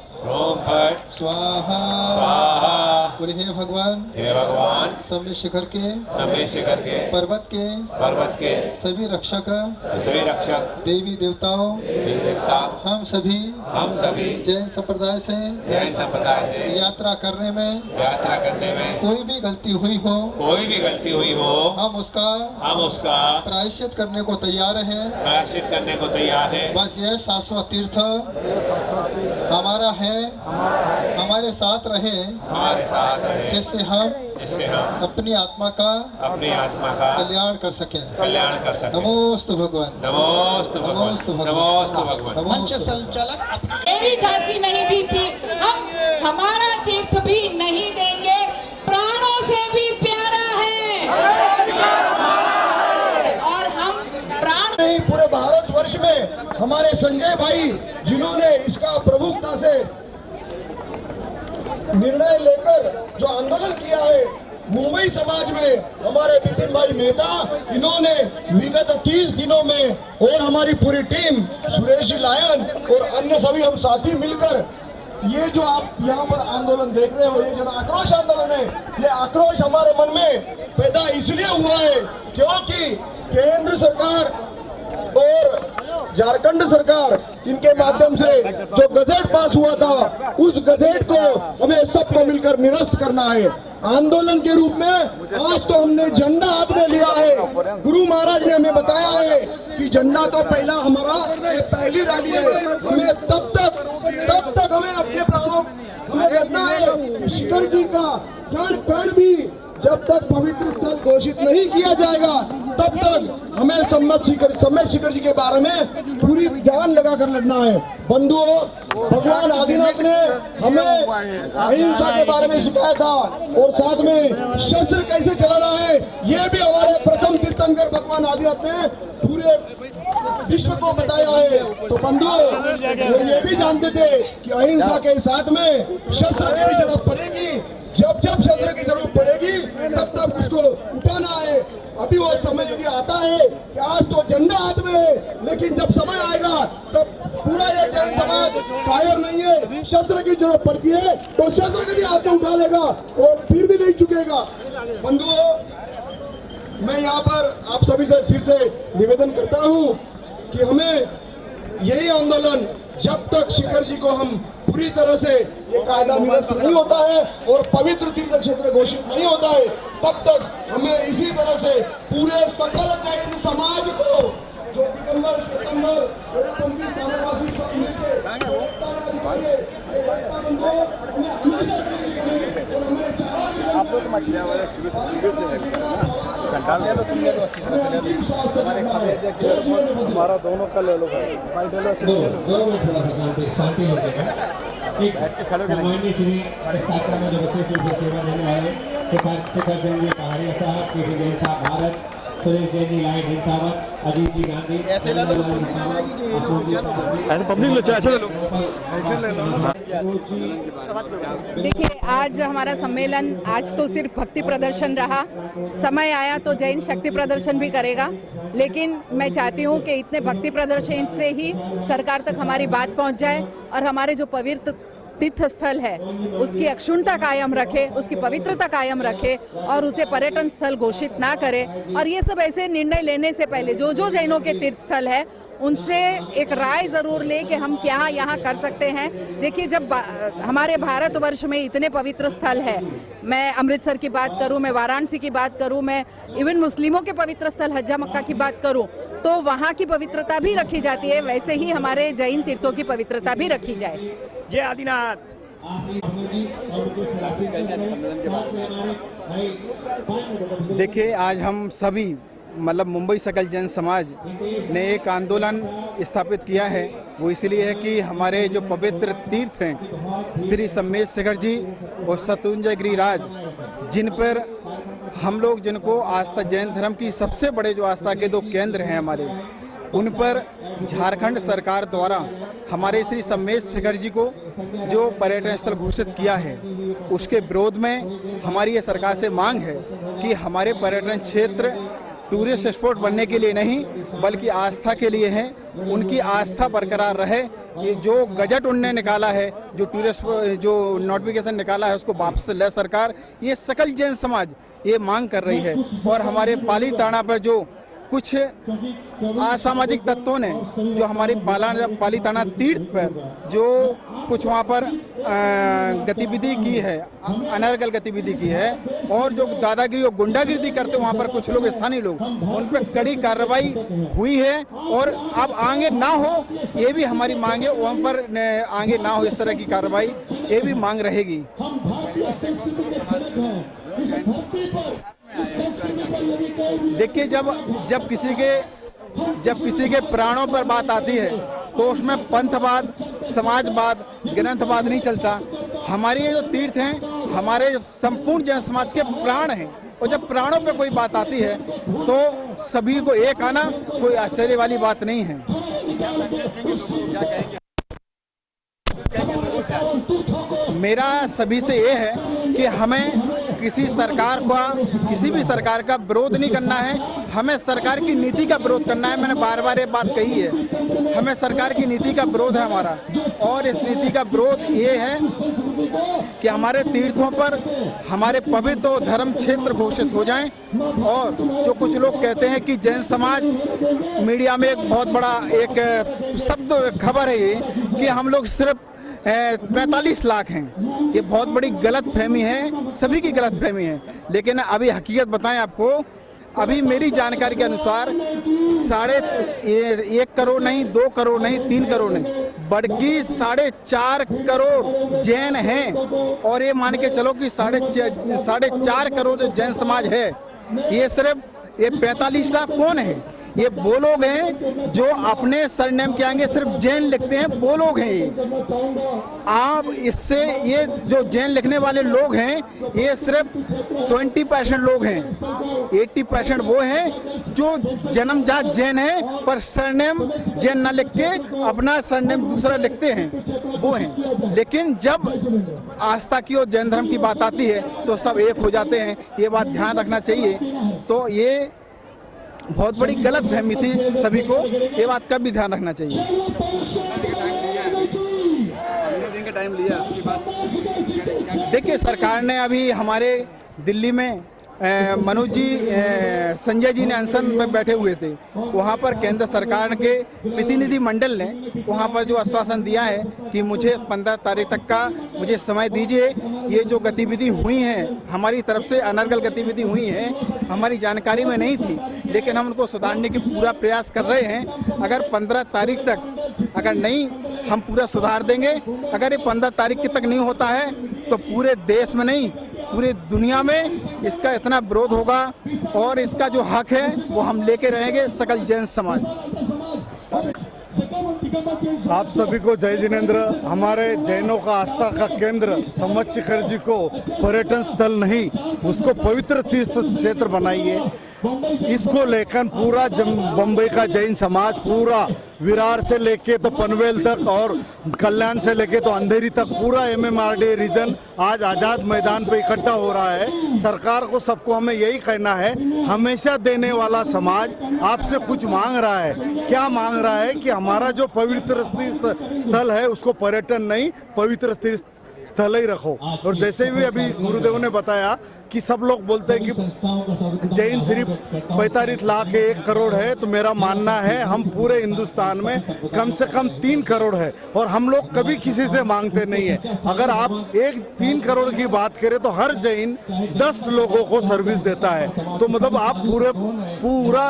स्वाहा। बोले हे भगवान सम्य शिखर के पर्वत के सभी रक्षक देवी देवताओं हम सभी जैन संप्रदाय से यात्रा करने में कोई भी गलती हुई हो हम उसका प्रायश्चित करने को तैयार है। बस यह शाश्वत तीर्थ हमारा है, हमारे साथ रहे, जिससे हम अपनी आत्मा का कल्याण कर सके। नमोस्तु भगवान, नमोस्तु भगवान। मंच संचालक मेरी झांसी नहीं दी थी, हम हमारा तीर्थ भी नहीं देंगे, प्राणों से भी प्यारा है। और हम प्राण नहीं, पूरे भारतवर्ष में हमारे संजय भाई जिन्होंने इसका प्रमुखता से निर्णय लेकर जो आंदोलन किया है, मुंबई समाज में हमारे विपिन भाई मेहता, इन्होंने विगत 30 दिनों में और हमारी पूरी टीम सुरेश जी लायन और अन्य सभी हम साथी मिलकर ये जो आप यहाँ पर आंदोलन देख रहे हो, ये जन आक्रोश आंदोलन है। ये आक्रोश हमारे मन में पैदा इसलिए हुआ है क्योंकि केंद्र सरकार और झारखंड सरकार इनके माध्यम से जो गजेट पास हुआ था, उस गजेट को हमें सबको मिलकर निरस्त करना है। आंदोलन के रूप में आज तो हमने झंडा हाथ में लिया है। गुरु महाराज ने हमें बताया है कि झंडा तो पहला हमारा पहली रैली है, हमें तब तक हमें अपने प्राणों हमें करना है कि शिखर जी का कण कण भी जब तक पवित्र स्थल घोषित नहीं किया जाएगा तब तक हमें सम्मेद शिखर जी के बारे में पूरी जान लगाकर लड़ना है। बंधुओं, भगवान आदिनाथ ने हमें अहिंसा के बारे में सिखाया था और साथ में शस्त्र कैसे चलाना है, ये भी हमारे प्रथम तीर्थंकर भगवान आदिनाथ ने पूरे विश्व को बताया है। तो बंधुओं, वो ये भी जानते थे कि अहिंसा के साथ में शस्त्र की भी जरूरत पड़ेगी। जब शस्त्र की जरूरत पड़ेगी तब उसको उठाना है। अभी वो समय यदि आता है कि आज तो झंडा हाथ में है, लेकिन जब समय आएगा तब पूरा ये जैन समाज समाज कायर नहीं है। शस्त्र की जरूरत पड़ती है तो शस्त्र के भी हाथ में उठा लेगा और फिर भी नहीं झुकेगा। बंधुओं, मैं यहाँ पर आप सभी से फिर से निवेदन करता हूँ कि हमें यही आंदोलन, जब तक शिखर जी को हम पूरी तरह से ये कायदा निरस्त नहीं होता है और पवित्र तीर्थ क्षेत्र घोषित नहीं होता है, तब तक हमें इसी तरह से पूरे सकल जैन समाज को, जो दिगंबर, श्वेतंबर, वेदांती, स्थानवासी सब मिलकर एकता दिखाइए। एकता बंधो हमें हमेशा और हमें चारा आप लोग मछलियां वाले हमारा दोनों का ले लो भाई, ले लो शांति हो जाएगा। सम्माननीय श्री इस कार्यक्रम में जो विशेष रूप से सेवा देने वाले शिखर जैन जी पहाड़िया साहब, केसी जैन साहब भारत, सुरेश जैन जी लाइट हिंसावत, अजीत जी गांधी, ऐसे ले लो देखिए, आज हमारा सम्मेलन आज तो सिर्फ भक्ति प्रदर्शन रहा। समय आया तो जैन शक्ति प्रदर्शन भी करेगा, लेकिन मैं चाहती हूँ कि इतने भक्ति प्रदर्शन से ही सरकार तक हमारी बात पहुँच जाए और हमारे जो पवित्र तीर्थ स्थल है उसकी अक्षुण्णता कायम रखे, उसकी पवित्रता कायम रखे और उसे पर्यटन स्थल घोषित ना करे। और ये सब ऐसे निर्णय लेने से पहले जो जो जैनों के तीर्थ स्थल है उनसे एक राय ज़रूर ले कि हम क्या यहाँ कर सकते हैं। देखिए, जब हमारे भारतवर्ष में इतने पवित्र स्थल है, मैं अमृतसर की बात करूँ, मैं वाराणसी की बात करूँ, मैं इवन मुस्लिमों के पवित्र स्थल हज्जा मक्का की बात करूँ, तो वहाँ की पवित्रता भी रखी जाती है, वैसे ही हमारे जैन तीर्थों की पवित्रता भी रखी जाए। जय आदिनाथ। देखिए, आज हम सभी मतलब मुंबई सकल जैन समाज ने एक आंदोलन स्थापित किया है। वो इसलिए है कि हमारे जो पवित्र तीर्थ हैं श्री सम्मेद शिखर जी और शत्रुंजय गिरिराज, जिन पर हम लोग, जिनको आस्था जैन धर्म की सबसे बड़े जो आस्था के दो केंद्र हैं हमारे, उन पर झारखंड सरकार द्वारा हमारे श्री सम्मेद शिखर जी को जो पर्यटन स्थल घोषित किया है, उसके विरोध में हमारी ये सरकार से मांग है कि हमारे पर्यटन क्षेत्र टूरिस्ट स्पॉट बनने के लिए नहीं बल्कि आस्था के लिए है, उनकी आस्था बरकरार रहे। ये जो गजट उनने निकाला है, जो टूरिस्ट जो नोटिफिकेशन निकाला है, उसको वापस ले सरकार। ये सकल जैन समाज ये मांग कर रही है। और हमारे पाली ताना पर जो कुछ असामाजिक तत्वों ने जो हमारी पाली ताना तीर्थ पर जो कुछ वहाँ पर गतिविधि की है, अनर्गल गतिविधि की है, और जो दादागिरी और गुंडागिरी करते वहाँ पर कुछ लोग, स्थानीय लोग, उन पर कड़ी कार्रवाई हुई है। और अब आगे ना हो, ये भी हमारी मांग है, वहाँ पर आगे ना हो इस तरह की कार्रवाई, ये भी मांग रहेगी। देखिए, जब किसी के प्राणों पर बात आती है तो उसमें पंथवाद, समाजवाद, ग्रंथवाद नहीं चलता। हमारे ये जो तीर्थ हैं हमारे संपूर्ण जैन समाज के प्राण हैं, और जब प्राणों पे कोई बात आती है तो सभी को एक आना कोई आश्चर्य वाली बात नहीं है। मेरा सभी से ये है कि हमें किसी भी सरकार का विरोध नहीं करना है, हमें सरकार की नीति का विरोध करना है। मैंने बार बार ये बात कही है, हमें सरकार की नीति का विरोध है हमारा, और इस नीति का विरोध ये है कि हमारे तीर्थों पर हमारे पवित्र धर्म क्षेत्र घोषित हो जाएं। और जो कुछ लोग कहते हैं कि जैन समाज, मीडिया में एक बहुत बड़ा एक शब्द खबर है ये कि हम लोग सिर्फ 45 लाख हैं, ये बहुत बड़ी गलत फहमी है, सभी की गलत फहमी है। लेकिन अभी हकीकत बताएं आपको, अभी मेरी जानकारी के अनुसार 1.5 करोड़ नहीं, 2 करोड़ नहीं, 3 करोड़ नहीं, बल्कि 4.5 करोड़ जैन हैं। और ये मान के चलो कि 4.5 करोड़ जो जैन समाज है, ये सिर्फ ये 45 लाख कौन है? ये वो लोग हैं जो अपने सरनेम के आगे सिर्फ जैन लिखते हैं, वो लोग हैं ये। आप इससे ये जो जैन लिखने वाले लोग हैं, ये सिर्फ 20% लोग हैं, 80% वो हैं जो जन्मजात जैन हैं पर सरनेम जैन ना लिख के अपना सरनेम दूसरा लिखते हैं, वो हैं। लेकिन जब आस्था की और जैन धर्म की बात आती है तो सब एक हो जाते हैं, ये बात ध्यान रखना चाहिए। तो ये बहुत बड़ी गलत फहमी थी सभी को, ये बात का भी ध्यान रखना चाहिए। टाइम लिया उसके बाद? देखिए, सरकार ने अभी हमारे दिल्ली में मनोज जी संजय जी ने अनशन में बैठे हुए थे। वहाँ पर केंद्र सरकार के प्रतिनिधि मंडल ने वहाँ पर जो आश्वासन दिया है कि मुझे 15 तारीख तक का मुझे समय दीजिए। ये जो गतिविधि हुई हैं हमारी तरफ से, अनर्गल गतिविधि हुई है, हमारी जानकारी में नहीं थी, लेकिन हम उनको सुधारने की पूरा प्रयास कर रहे हैं। अगर 15 तारीख तक अगर नहीं, हम पूरा सुधार देंगे। अगर ये 15 तारीख तक नहीं होता है तो पूरे देश में नहीं, पूरी दुनिया में इसका इतना विरोध होगा और इसका जो हक है वो हम लेके रहेंगे, सकल जैन समाज। आप सभी को जय जिनेंद्र। हमारे जैनों का आस्था का केंद्र सम्मेद शिखर जी को पर्यटन स्थल नहीं, उसको पवित्र तीर्थ क्षेत्र बनाइए। इसको लेकर पूरा बम्बई का जैन समाज, पूरा विरार से लेके तो पनवेल तक और कल्याण से लेके तो अंधेरी तक पूरा MMRDA रीजन आज आज़ाद मैदान पे इकट्ठा हो रहा है। सरकार को, सबको हमें यही कहना है, हमेशा देने वाला समाज आपसे कुछ मांग रहा है। क्या मांग रहा है कि हमारा जो पवित्र स्थल है उसको पर्यटन नहीं, पवित्र तीर्थ स्थल ही रखो। और जैसे भी अभी गुरुदेव ने बताया कि सब लोग बोलते हैं कि जैन सिर्फ 45 लाख 1 करोड़ है, तो मेरा मानना है हम पूरे हिंदुस्तान में कम से कम 3 करोड़ है और हम लोग कभी किसी से मांगते नहीं है। अगर आप 3 करोड़ की बात करें तो हर जैन 10 लोगों को सर्विस देता है। तो मतलब आप पूरा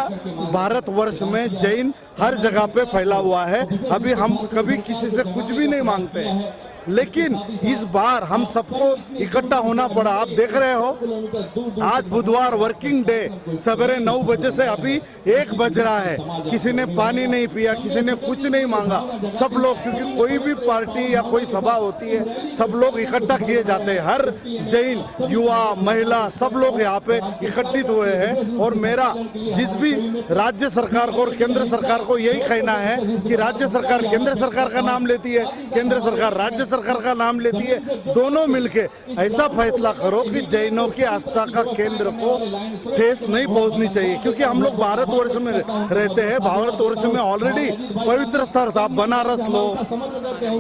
भारतवर्ष में जैन हर जगह पे फैला हुआ है। अभी हम कभी किसी से कुछ भी नहीं मांगते हैं, लेकिन इस बार हम सबको इकट्ठा होना पड़ा। आप देख रहे हो आज बुधवार वर्किंग डे, सवेरे 9 बजे से अभी 1 बज रहा है, किसी ने पानी नहीं पिया, किसी ने कुछ नहीं मांगा। सब लोग, क्योंकि कोई भी पार्टी या कोई सभा होती है सब लोग इकट्ठा किए जाते हैं। हर जैन युवा महिला सब लोग यहाँ पे इकट्ठित हुए हैं। और मेरा जिस भी राज्य सरकार को और केंद्र सरकार को यही कहना है कि राज्य सरकार केंद्र सरकार का नाम लेती है, केंद्र सरकार राज्य सरकार का नाम लेती है, दोनों मिलके ऐसा फैसला करो कि जैनों की आस्था का केंद्र को ठेस नहीं पहुंचनी चाहिए। क्योंकि हम लोग भारतवर्ष में रहते हैं, भारतवर्ष में ऑलरेडी पवित्र स्थल, आप बनारस लो,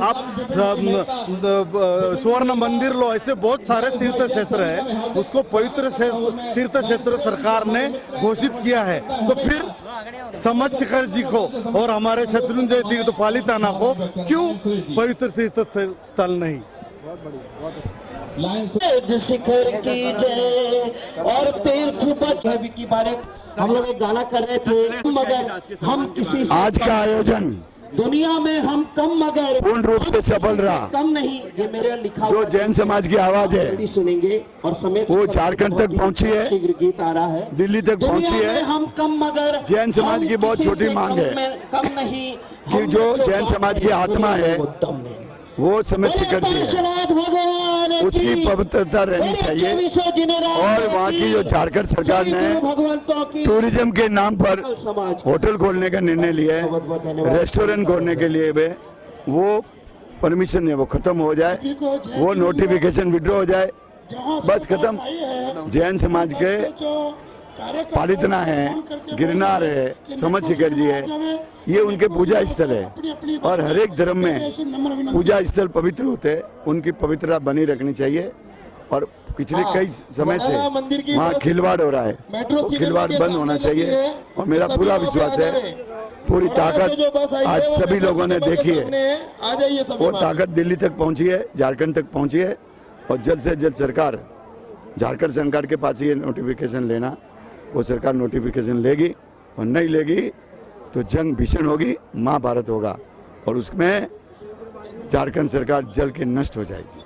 आप स्वर्ण मंदिर लो, ऐसे बहुत सारे तीर्थ क्षेत्र है, उसको पवित्र तीर्थ क्षेत्र सरकार ने घोषित किया है। तो फिर सम्मेद शिखर जी को और हमारे शत्रुंजय तीर्थ पालीताना को क्यों पवित्र तीर्थ स्थल नहीं? शिखर की जय और तीर्थ पर की बारे हम लोग एक गाना कर रहे थे, मगर हम किसी आज का आयोजन दुनिया में हम कम मगर पूर्ण रूप से सफल रहा। कम नहीं, ये मेरे लिखा जो जैन समाज की आवाज है सुनेंगे और समेत वो झारखंड तक पहुंची है, गीत आ रहा है, दिल्ली तक पहुंची है। हम कम मगर जैन समाज की बहुत छोटी मांग है कम नहीं कि जो जैन समाज की आत्मा है वो सम्मेद शिखर जी है, उसकी पवित्रता रहनी चाहिए। और वहाँ की जो झारखंड सरकार ने टूरिज्म के नाम पर होटल खोलने का निर्णय लिया है, रेस्टोरेंट खोलने के लिए भी वो परमिशन है वो खत्म हो जाए, वो नोटिफिकेशन विड्रॉ हो जाए, बस खत्म। जैन समाज के पालितना है, गिरनार है, सम्मेद शिखर जी है, ये उनके पूजा स्थल है। और हर एक धर्म में पूजा स्थल पवित्र होते हैं, उनकी पवित्रता बनी रखनी चाहिए। और पिछले कई समय से वहाँ खिलवाड़ हो रहा है, तो खिलवाड़ बंद होना चाहिए। और मेरा पूरा विश्वास है, पूरी ताकत आज सभी लोगों ने देखी है, वो ताकत दिल्ली तक पहुँची है, झारखंड तक पहुँची है। और जल्द से जल्द सरकार, झारखंड सरकार के पास ये नोटिफिकेशन लेना, वो सरकार नोटिफिकेशन लेगी, और नहीं लेगी तो जंग भीषण होगी, महाभारत होगा, और उसमें झारखंड सरकार जल के नष्ट हो जाएगी।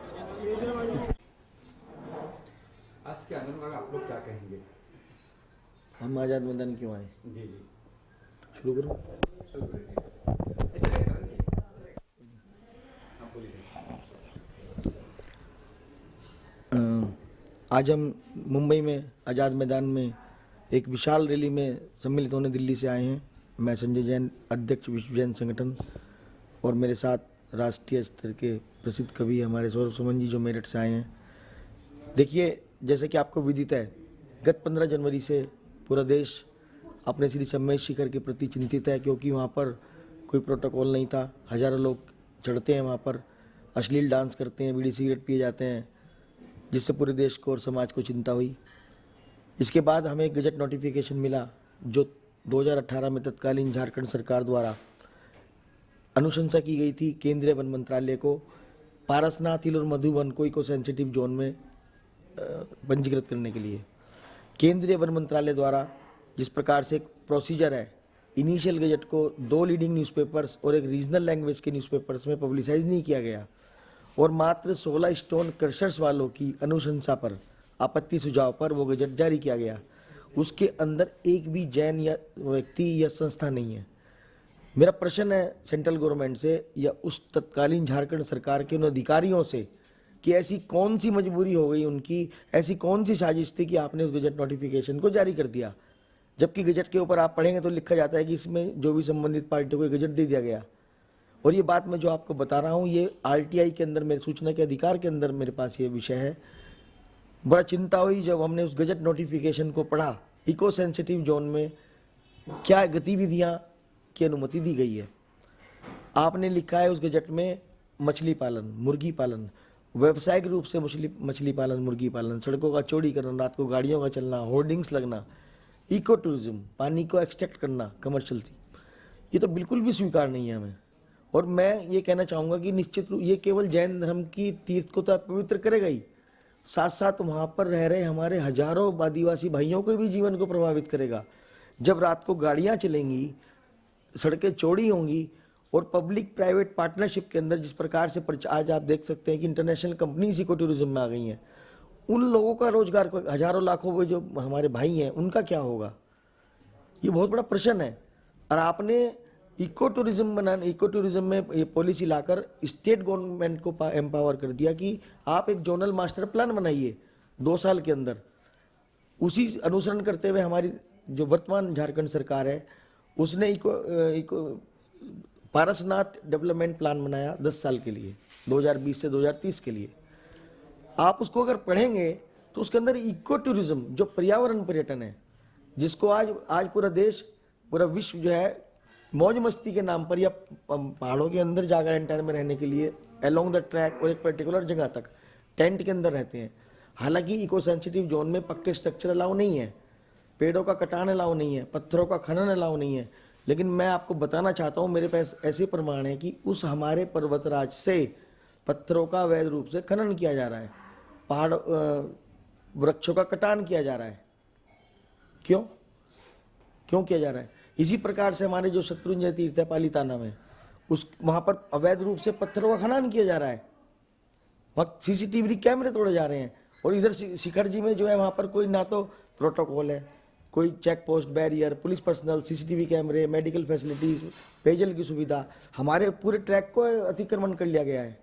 आज के आनंद में आप लोग क्या कहेंगे? हम आजाद मैदान क्यों आए? जी जी, शुरू करो। आज हम मुंबई में आज़ाद मैदान में एक विशाल रैली में सम्मिलित होने दिल्ली से आए हैं। मैं संजय जैन, अध्यक्ष विश्व जैन संगठन, और मेरे साथ राष्ट्रीय स्तर के प्रसिद्ध कवि हमारे सौरभ सुमन जी जो मेरठ से आए हैं। देखिए, जैसे कि आपको विदित है, गत 15 जनवरी से पूरा देश अपने श्री सम्मेद शिखर के प्रति चिंतित है, क्योंकि वहाँ पर कोई प्रोटोकॉल नहीं था। हज़ारों लोग चढ़ते हैं वहाँ पर, अश्लील डांस करते हैं, बीड़ी सिगरेट पिए जाते हैं, जिससे पूरे देश को और समाज को चिंता हुई। इसके बाद हमें एक गजट नोटिफिकेशन मिला जो 2018 में तत्कालीन झारखंड सरकार द्वारा अनुशंसा की गई थी केंद्रीय वन मंत्रालय को पारसनाथ हिल और मधुवन को इको सेंसिटिव जोन में पंजीकृत करने के लिए। केंद्रीय वन मंत्रालय द्वारा जिस प्रकार से एक प्रोसीजर है, इनिशियल गजट को 2 लीडिंग न्यूज़पेपर्स और एक रीजनल लैंग्वेज के न्यूज़पेपर्स में पब्लिसाइज नहीं किया गया और मात्र 16 स्टोन क्रशर्स वालों की अनुशंसा पर, आपत्ति सुझाव पर वो गजट जारी किया गया। उसके अंदर एक भी जैन या व्यक्ति या संस्था नहीं है। मेरा प्रश्न है सेंट्रल गवर्नमेंट से या उस तत्कालीन झारखंड सरकार के उन अधिकारियों से कि ऐसी कौन सी मजबूरी हो गई उनकी, ऐसी कौन सी साजिश थी कि आपने उस गजट नोटिफिकेशन को जारी कर दिया, जबकि गजट के ऊपर आप पढ़ेंगे तो लिखा जाता है कि इसमें जो भी संबंधित पार्टी को गजट दे दिया गया। और ये बात मैं जो आपको बता रहा हूँ ये RTI के अंदर, मेरे सूचना के अधिकार के अंदर मेरे पास ये विषय है। बड़ा चिंता हुई जब हमने उस गजट नोटिफिकेशन को पढ़ा, इको सेंसिटिव जोन में क्या गतिविधियाँ की अनुमति दी गई है। आपने लिखा है उस गजट में मछली पालन, मुर्गी पालन, व्यावसायिक रूप से मछली पालन, मुर्गी पालन, सड़कों का चौड़ीकरण, रात को गाड़ियों का चलना, होर्डिंग्स लगना, इको टूरिज्म, पानी को एक्सट्रैक्ट करना कमर्शियल थी, ये तो बिल्कुल भी स्वीकार नहीं है हमें। और मैं ये कहना चाहूँगा कि निश्चित रूप ये केवल जैन धर्म की तीर्थ को तो पवित्र करेगा ही, साथ साथ वहाँ पर रह रहे हमारे हजारों आदिवासी भाइयों के भी जीवन को प्रभावित करेगा। जब रात को गाड़ियाँ चलेंगी, सड़कें चौड़ी होंगी और पब्लिक प्राइवेट पार्टनरशिप के अंदर जिस प्रकार से आज आप देख सकते हैं कि इंटरनेशनल कंपनीज इको टूरिज्म में आ गई हैं, उन लोगों का रोजगार को हजारों लाखों वो जो हमारे भाई हैं उनका क्या होगा, ये बहुत बड़ा प्रश्न है। और आपने इको टूरिज्म में ये पॉलिसी लाकर स्टेट गवर्नमेंट को एम्पावर कर दिया कि आप एक जोनल मास्टर प्लान बनाइए 2 साल के अंदर। उसी अनुसरण करते हुए हमारी जो वर्तमान झारखंड सरकार है उसने इको पारसनाथ डेवलपमेंट प्लान बनाया 10 साल के लिए, 2020 से 2030 के लिए। आप उसको अगर पढ़ेंगे तो उसके अंदर इको टूरिज्म जो पर्यावरण पर्यटन है, जिसको आज पूरा देश, पूरा विश्व जो है मौज मस्ती के नाम पर या पहाड़ों के अंदर जाकर एंटायर में रहने के लिए अलोंग द ट्रैक और एक पर्टिकुलर जगह तक टेंट के अंदर रहते हैं। हालांकि इको सेंसिटिव जोन में पक्के स्ट्रक्चर अलाउ नहीं है, पेड़ों का कटान अलाउ नहीं है, पत्थरों का खनन अलाउ नहीं है। लेकिन मैं आपको बताना चाहता हूँ, मेरे पास ऐसे प्रमाण है कि उस हमारे पर्वतराज से पत्थरों का अवैध रूप से खनन किया जा रहा है, पहाड़ वृक्षों का कटान किया जा रहा है। क्यों किया जा रहा है? इसी प्रकार से हमारे जो शत्रुंजय तीर्थ है पालीताना में, वहां पर अवैध रूप से पत्थरों का खनन किया जा रहा है, वहाँ CCTV कैमरे तोड़े जा रहे हैं। और इधर शिखर जी में जो है वहां पर कोई ना तो प्रोटोकॉल है, कोई check post, barrier, police personnel, CCTV कैमरे, मेडिकल फैसिलिटीज, पेयजल की सुविधा, हमारे पूरे ट्रैक को अतिक्रमण कर लिया गया है।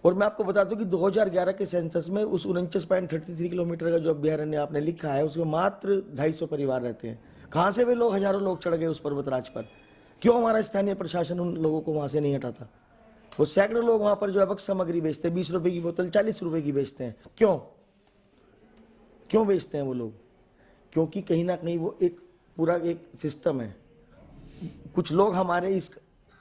और मैं आपको बता दूं कि 2011 के सेंसस में उस 49.33 किलोमीटर का जो अभ्यारण्य आपने लिखा है उसमें मात्र 250 परिवार रहते हैं। कहाँ से वे लोग, हजारों लोग चढ़ गए उस पर्वतराज पर? क्यों हमारा स्थानीय प्रशासन उन लोगों को वहां से नहीं हटाता? वो सैकड़ों लोग वहां पर जो अवैध सामग्री बेचते हैं, 20 रुपए की बोतल 40 रुपए की बेचते हैं। क्यों बेचते हैं वो लोग? क्योंकि कहीं ना कहीं वो एक पूरा एक सिस्टम है। कुछ लोग हमारे इस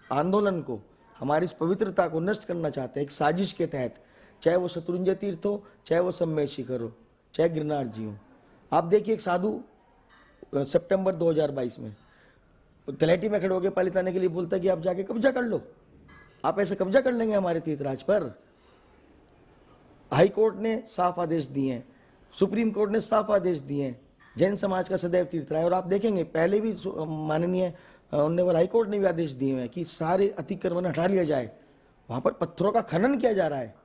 आंदोलन को, हमारी इस पवित्रता को नष्ट करना चाहते हैं एक साजिश के तहत, चाहे वो शत्रुंजय तीर्थ हो, चाहे वो सम्मेद शिखर हो, चाहे गिरनार जी हो। आप देखिए एक साधु सितंबर 2022 में तलहटी में खड़े होकर पालीताना के लिए बोलता है कि आप जाके कब्जा कर लो। आप ऐसे कब्जा कर लेंगे हमारे तीर्थराज पर? हाई कोर्ट ने साफ आदेश दिए हैं, सुप्रीम कोर्ट ने साफ आदेश दिए हैं, जैन समाज का सदैव तीर्थ रहा है। और आप देखेंगे पहले भी माननीय ऑनरेबल हाई कोर्ट ने भी आदेश दिए हैं कि सारे अतिक्रमण हटा लिया जाए। वहां पर पत्थरों का खनन किया जा रहा है,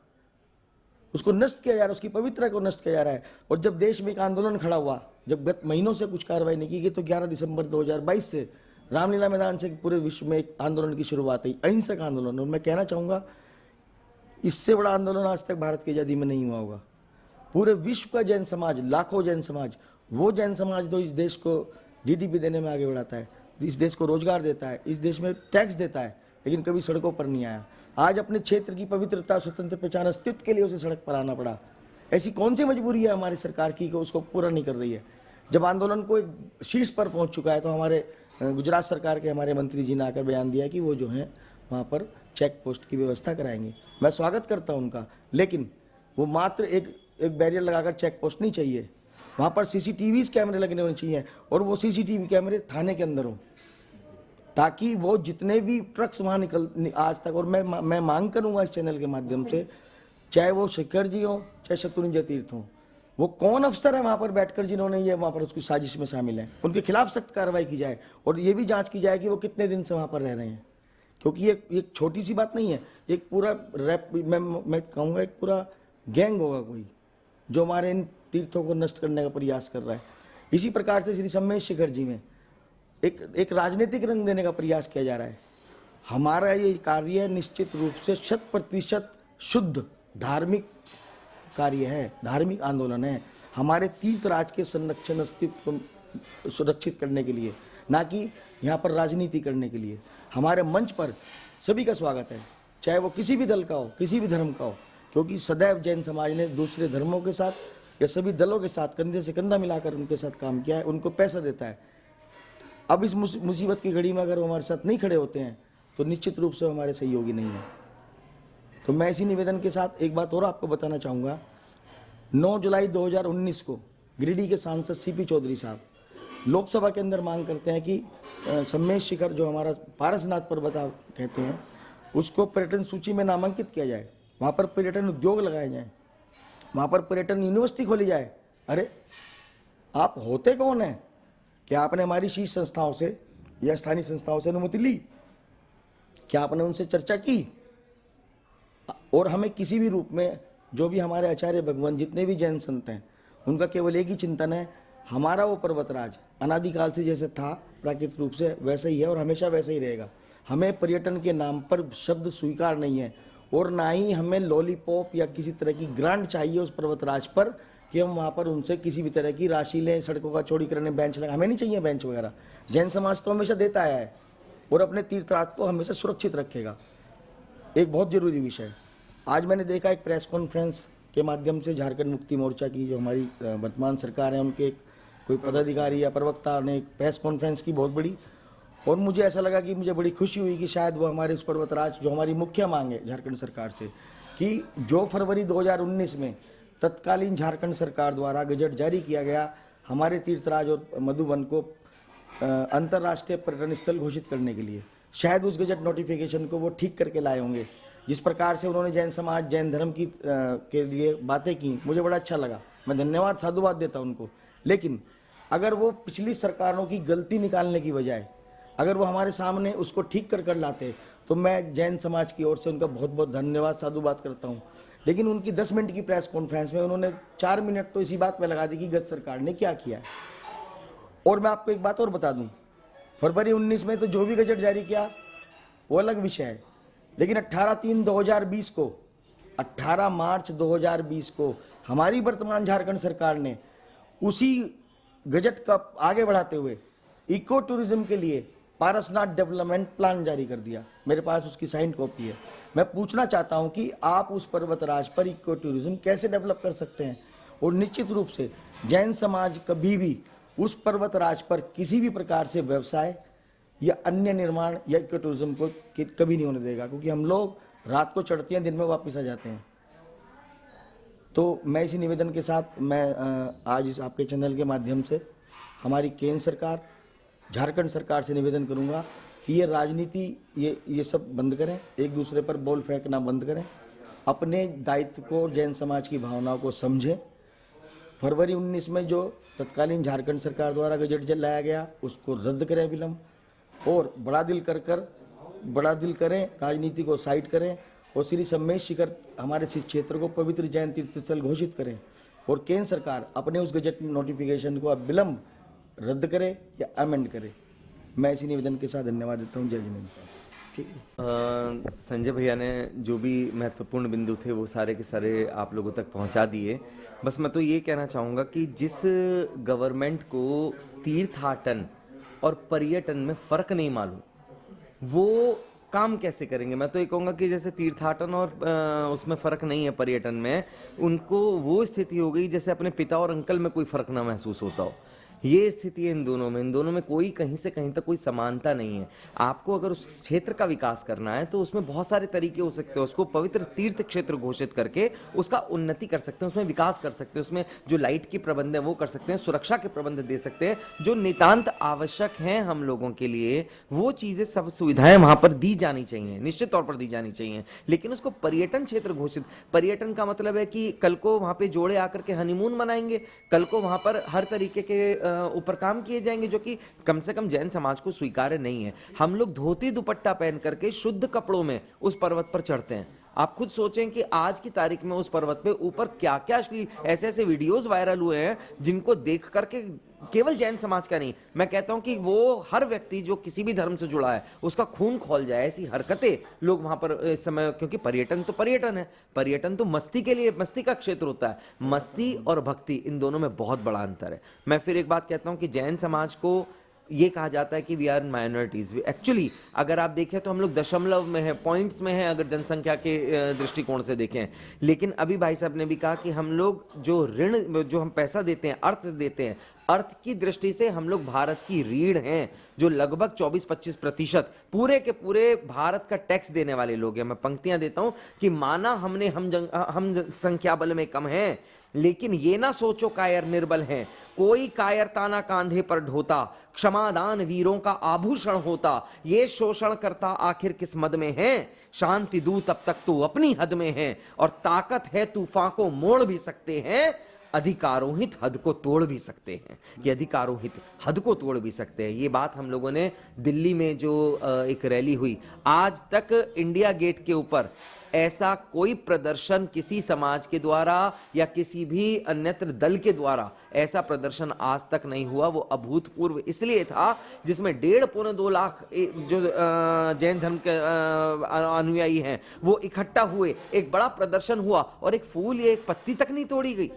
उसको नष्ट किया जा रहा है, उसकी पवित्रता को नष्ट किया जा रहा है। और जब देश में एक आंदोलन खड़ा हुआ, जब गत महीनों से कुछ कार्रवाई नहीं की गई, तो 11 दिसंबर 2022 से रामलीला मैदान से पूरे विश्व में एक आंदोलन की शुरुआत हुई, अहिंसक आंदोलन। और मैं कहना चाहूँगा इससे बड़ा आंदोलन आज तक भारत की आज़ादी में नहीं हुआ होगा। पूरे विश्व का जैन समाज, लाखों जैन समाज, वो जैन समाज तो इस देश को GDP देने में आगे बढ़ाता है, इस देश को रोजगार देता है, इस देश में टैक्स देता है, लेकिन कभी सड़कों पर नहीं आया। आज अपने क्षेत्र की पवित्रता, स्वतंत्र पहचान, अस्तित्व के लिए उसे सड़क पर आना पड़ा। ऐसी कौन सी मजबूरी है हमारी सरकार की कि उसको पूरा नहीं कर रही है? जब आंदोलन को एक शीर्ष पर पहुंच चुका है तो हमारे गुजरात सरकार के हमारे मंत्री जी ने आकर बयान दिया कि वो जो है वहाँ पर चेक पोस्ट की व्यवस्था कराएंगे। मैं स्वागत करता हूँ उनका, लेकिन वो मात्र एक बैरियर लगाकर चेक पोस्ट नहीं चाहिए, वहाँ पर CCTV कैमरे लगने होने चाहिए और वो CCTV कैमरे थाने के अंदर हों, ताकि वो जितने भी ट्रक्स वहाँ निकल आज तक, और मैं मांग करूँगा इस चैनल के माध्यम से, चाहे वो शेखर जी हो चाहे शत्रुंजय तीर्थ हो, वो कौन अफसर है वहाँ पर बैठकर जिन्होंने ये वहाँ पर उसकी साजिश में शामिल हैं, उनके खिलाफ सख्त कार्रवाई की जाए और ये भी जांच की जाए कि वो कितने दिन से वहाँ पर रह रहे हैं, क्योंकि ये एक छोटी सी बात नहीं है, एक पूरा मैं कहूँगा एक पूरा गैंग होगा कोई जो हमारे इन तीर्थों को नष्ट करने का प्रयास कर रहा है। इसी प्रकार से श्री सम्मेश शिखर जी में एक राजनीतिक रंग देने का प्रयास किया जा रहा है। हमारा ये कार्य निश्चित रूप से 100% शुद्ध धार्मिक कार्य है, धार्मिक आंदोलन है, हमारे तीर्थराज के संरक्षण अस्तित्व को सुरक्षित करने के लिए, ना कि यहाँ पर राजनीति करने के लिए। हमारे मंच पर सभी का स्वागत है, चाहे वो किसी भी दल का हो, किसी भी धर्म का हो, क्योंकि सदैव जैन समाज ने दूसरे धर्मों के साथ या सभी दलों के साथ कंधे से कंधा मिलाकर उनके साथ काम किया है, उनको पैसा देता है। अब इस मुसीबत की घड़ी में अगर वो हमारे साथ नहीं खड़े होते हैं तो निश्चित रूप से हमारे सहयोगी नहीं है। तो मैं इसी निवेदन के साथ एक बात और आपको बताना चाहूँगा। 9 जुलाई 2019 को गिरिडीह के सांसद सीपी चौधरी साहब लोकसभा के अंदर मांग करते हैं कि सम्मेश शिखर जो हमारा पारसनाथ पर्वत आप कहते हैं उसको पर्यटन सूची में नामांकित किया जाए, वहाँ पर पर्यटन उद्योग लगाए जाएँ, वहाँ पर पर्यटन यूनिवर्सिटी खोली जाए। अरे आप होते कौन हैं? क्या आपने हमारी शीर्ष संस्थाओं से या स्थानीय संस्थाओं से अनुमति ली? क्या आपने उनसे चर्चा की? और हमें किसी भी रूप में जो भी हमारे आचार्य भगवान जितने भी जैन संत हैं उनका केवल एक ही चिंतन है, हमारा वो पर्वतराज अनादिकाल से जैसे था प्राकृतिक रूप से वैसे ही है और हमेशा वैसे ही रहेगा। हमें पर्यटन के नाम पर शब्द स्वीकार नहीं है और ना ही हमें लॉलीपॉप या किसी तरह की ग्रांट चाहिए उस पर्वतराज पर कि हम वहाँ पर उनसे किसी भी तरह की राशि लें, सड़कों का चौड़ी करने बेंच लगा, हमें नहीं चाहिए बेंच वगैरह। जैन समाज तो हमेशा देता आया है और अपने तीर्थराज को हमेशा सुरक्षित रखेगा। एक बहुत जरूरी विषय, आज मैंने देखा एक प्रेस कॉन्फ्रेंस के माध्यम से झारखंड मुक्ति मोर्चा की जो हमारी वर्तमान सरकार है उनके कोई पदाधिकारी या प्रवक्ता ने एक प्रेस कॉन्फ्रेंस की बहुत बड़ी, और मुझे ऐसा लगा कि मुझे बड़ी खुशी हुई कि शायद वो हमारे उस पर्वतराज जो हमारी मुख्य मांग है झारखंड सरकार से कि जो फरवरी 2019 में तत्कालीन झारखंड सरकार द्वारा गजट जारी किया गया हमारे तीर्थराज और मधुबन को अंतर्राष्ट्रीय पर्यटन स्थल घोषित करने के लिए, शायद उस गजट नोटिफिकेशन को वो ठीक करके लाए होंगे। जिस प्रकार से उन्होंने जैन समाज जैन धर्म की के लिए बातें की मुझे बड़ा अच्छा लगा, मैं धन्यवाद साधुवाद देता उनको। लेकिन अगर वो पिछली सरकारों की गलती निकालने की बजाय अगर वो हमारे सामने उसको ठीक कर लाते तो मैं जैन समाज की ओर से उनका बहुत बहुत धन्यवाद साधुवाद करता हूँ। लेकिन उनकी 10 मिनट की प्रेस कॉन्फ्रेंस में उन्होंने 4 मिनट तो इसी बात में लगा दी कि गत सरकार ने क्या किया। और मैं आपको एक बात और बता दूं, फरवरी 19 में तो जो भी गजट जारी किया वो अलग विषय है, लेकिन 18/3/2020 को 18 मार्च 2020 को हमारी वर्तमान झारखंड सरकार ने उसी गजट का आगे बढ़ाते हुए इको टूरिज्म के लिए पारसनाथ डेवलपमेंट प्लान जारी कर दिया। मेरे पास उसकी साइंड कॉपी है। मैं पूछना चाहता हूं कि आप उस पर्वतराज पर इको टूरिज्म कैसे डेवलप कर सकते हैं, और निश्चित रूप से जैन समाज कभी भी उस पर्वतराज पर किसी भी प्रकार से व्यवसाय या अन्य निर्माण या इको टूरिज्म को कभी नहीं होने देगा, क्योंकि हम लोग रात को चढ़ते हैं दिन में वापस आ जाते हैं। तो मैं इसी निवेदन के साथ मैं आज इस आपके चैनल के माध्यम से हमारी केंद्र सरकार झारखंड सरकार से निवेदन करूंगा कि ये राजनीति ये सब बंद करें, एक दूसरे पर बॉल फेंकना बंद करें, अपने दायित्व को जैन समाज की भावनाओं को समझें। फरवरी 19 में जो तत्कालीन झारखंड सरकार द्वारा गजट लाया गया उसको रद्द करें विलम्ब, और बड़ा दिल करें, राजनीति को साइड करें और श्री सम्मेश शिखर हमारे इस क्षेत्र को पवित्र जैन तीर्थ स्थल घोषित करें, और केंद्र सरकार अपने उस गजट नोटिफिकेशन को अब विलम्ब रद्द करे या अमेंड करे। मैं इसी निवेदन के साथ धन्यवाद देता हूँ। जय जिनेन्द्र। संजय भैया ने जो भी महत्वपूर्ण बिंदु थे वो सारे के सारे आप लोगों तक पहुंचा दिए। बस मैं तो ये कहना चाहूँगा कि जिस गवर्नमेंट को तीर्थाटन और पर्यटन में फ़र्क नहीं मालूम वो काम कैसे करेंगे। मैं तो ये कहूँगा कि जैसे तीर्थाटन और उसमें फ़र्क नहीं है पर्यटन में, उनको वो स्थिति हो गई जैसे अपने पिता और अंकल में कोई फ़र्क ना महसूस होता हो। ये स्थिति है इन दोनों में कोई कहीं से कहीं तक कोई समानता नहीं है। आपको अगर उस क्षेत्र का विकास करना है तो उसमें बहुत सारे तरीके हो सकते हैं। उसको पवित्र तीर्थ क्षेत्र घोषित करके उसका उन्नति कर सकते हैं, उसमें विकास कर सकते हैं, उसमें जो लाइट की प्रबंध है वो कर सकते हैं, सुरक्षा के प्रबंध दे सकते हैं, जो नितांत आवश्यक हैं हम लोगों के लिए, वो चीजें सब सुविधाएं वहां पर दी जानी चाहिए, निश्चित तौर पर दी जानी चाहिए। लेकिन उसको पर्यटन क्षेत्र घोषित, पर्यटन का मतलब है कि कल को वहां पे जोड़े आकर के हनीमून मनाएंगे, कल को वहां पर हर तरीके के ऊपर काम किए जाएंगे, जो कि कम से कम जैन समाज को स्वीकार्य नहीं है। हम लोग धोती दुपट्टा पहन करके शुद्ध कपड़ों में उस पर्वत पर चढ़ते हैं। आप खुद सोचें कि आज की तारीख में उस पर्वत पे ऊपर क्या क्या ऐसे ऐसे वीडियोस वायरल हुए हैं जिनको देख करके केवल जैन समाज का नहीं, मैं कहता हूं कि वो हर व्यक्ति जो किसी भी धर्म से जुड़ा है उसका खून खौल जाए। ऐसी हरकतें लोग वहां पर इस समय, क्योंकि पर्यटन तो पर्यटन है, पर्यटन तो मस्ती के लिए, मस्ती का क्षेत्र होता है। मस्ती और भक्ति, इन दोनों में बहुत बड़ा अंतर है। मैं फिर एक बात कहता हूं कि जैन समाज को ये कहा जाता है कि वी आर माइनॉरिटीज। एक्चुअली अगर आप देखें तो हम लोग दशमलव में है, पॉइंट्स में है अगर जनसंख्या के दृष्टिकोण से देखें। लेकिन अभी भाई साहब ने भी कहा कि हम लोग जो ऋण, जो हम पैसा देते हैं, अर्थ देते हैं, अर्थ की दृष्टि से हम लोग भारत की रीढ़ हैं, जो लगभग 24-25% पूरे के पूरे भारत का टैक्स देने वाले लोग हैं। मैं पंक्तियां देता हूं कि माना हमने हम संख्या बल में कम हैं, लेकिन ये ना सोचो कायर निर्बल हैं, कोई कायरता ना कांधे पर ढोता, क्षमादान वीरों का आभूषण होता, ये शोषण करता आखिर किस मद में है, शांति दूत अब तक तो अपनी हद में है, और ताकत है तूफान को मोड़ भी सकते हैं, अधिकारोहित हद को तोड़ भी सकते हैं, कि अधिकारोहित हद को तोड़ भी सकते हैं। ये बात हम लोगों ने दिल्ली में जो एक रैली हुई, आज तक इंडिया गेट के ऊपर ऐसा कोई प्रदर्शन किसी समाज के द्वारा या किसी भी अन्यत्र दल के द्वारा ऐसा प्रदर्शन आज तक नहीं हुआ। वो अभूतपूर्व इसलिए था जिसमें 1.5-2 लाख जो जैन धर्म के अनुयायी हैं वो इकट्ठा हुए, एक बड़ा प्रदर्शन हुआ और एक फूल या एक पत्ती तक नहीं तोड़ी गई।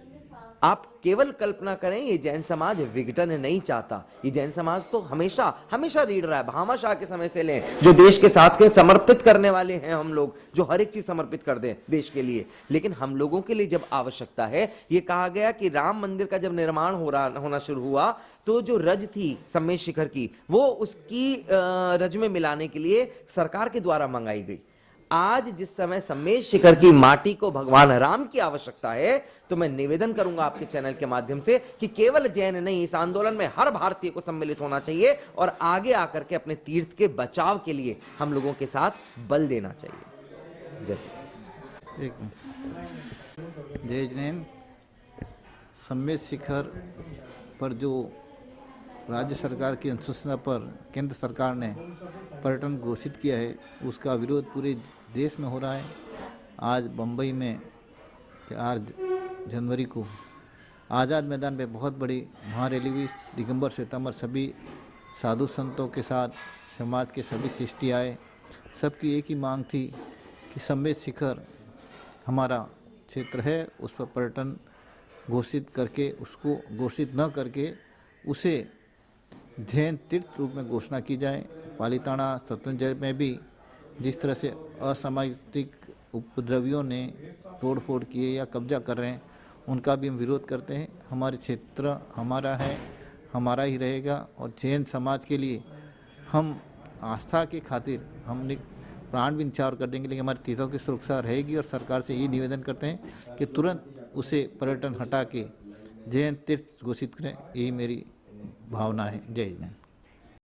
आप केवल कल्पना करें, ये जैन समाज विघटन नहीं चाहता। ये जैन समाज तो हमेशा हमेशा रीढ़ रहा है। भामाशाह के समय से लें, जो देश के साथ के समर्पित करने वाले हैं हम लोग, जो हर एक चीज समर्पित कर दें देश के लिए। लेकिन हम लोगों के लिए जब आवश्यकता है, ये कहा गया कि राम मंदिर का जब निर्माण होना शुरू हुआ तो जो रज थी सम्मेद शिखर की, वो उसकी रज में मिलाने के लिए सरकार के द्वारा मंगाई गई। आज जिस समय सम्मेद शिखर की माटी को भगवान राम की आवश्यकता है, तो मैं निवेदन करूंगा आपके चैनल के माध्यम से कि केवल जैन नहीं, इस आंदोलन में हर भारतीय को सम्मिलित होना चाहिए और आगे आकर के अपने तीर्थ के बचाव के लिए हम लोगों के साथ बल देना चाहिए। जय जय जैन। सम्मेद शिखर पर जो राज्य सरकार की अनुशंसा पर केंद्र सरकार ने पर्यटन घोषित किया है, उसका विरोध पूरे देश में हो रहा है। आज बम्बई में 4 जनवरी को आज़ाद मैदान पे बहुत बड़ी महारैली हुई। दिगंबर श्वेतांबर सभी साधु संतों के साथ समाज के सभी शिष्टि आए। सबकी एक ही मांग थी कि सम्मेद शिखर हमारा क्षेत्र है, उस पर पर्यटन घोषित करके, उसको घोषित न करके उसे जैन तीर्थ रूप में घोषणा की जाए। पालीताना शत्रुंजय में भी जिस तरह से असामाजिक उपद्रवियों ने तोड़फोड़ किए या कब्जा कर रहे हैं, उनका भी हम विरोध करते हैं। हमारे क्षेत्र हमारा है, हमारा ही रहेगा, और जैन समाज के लिए हम आस्था की खातिर हमने प्राण भी न्यौछावर कर देंगे, लेकिन हमारे तीर्थों की सुरक्षा रहेगी। और सरकार से ये निवेदन करते हैं कि तुरंत उसे पर्यटन हटा के जैन तीर्थ घोषित करें। यही मेरी भावना है। जय जैन।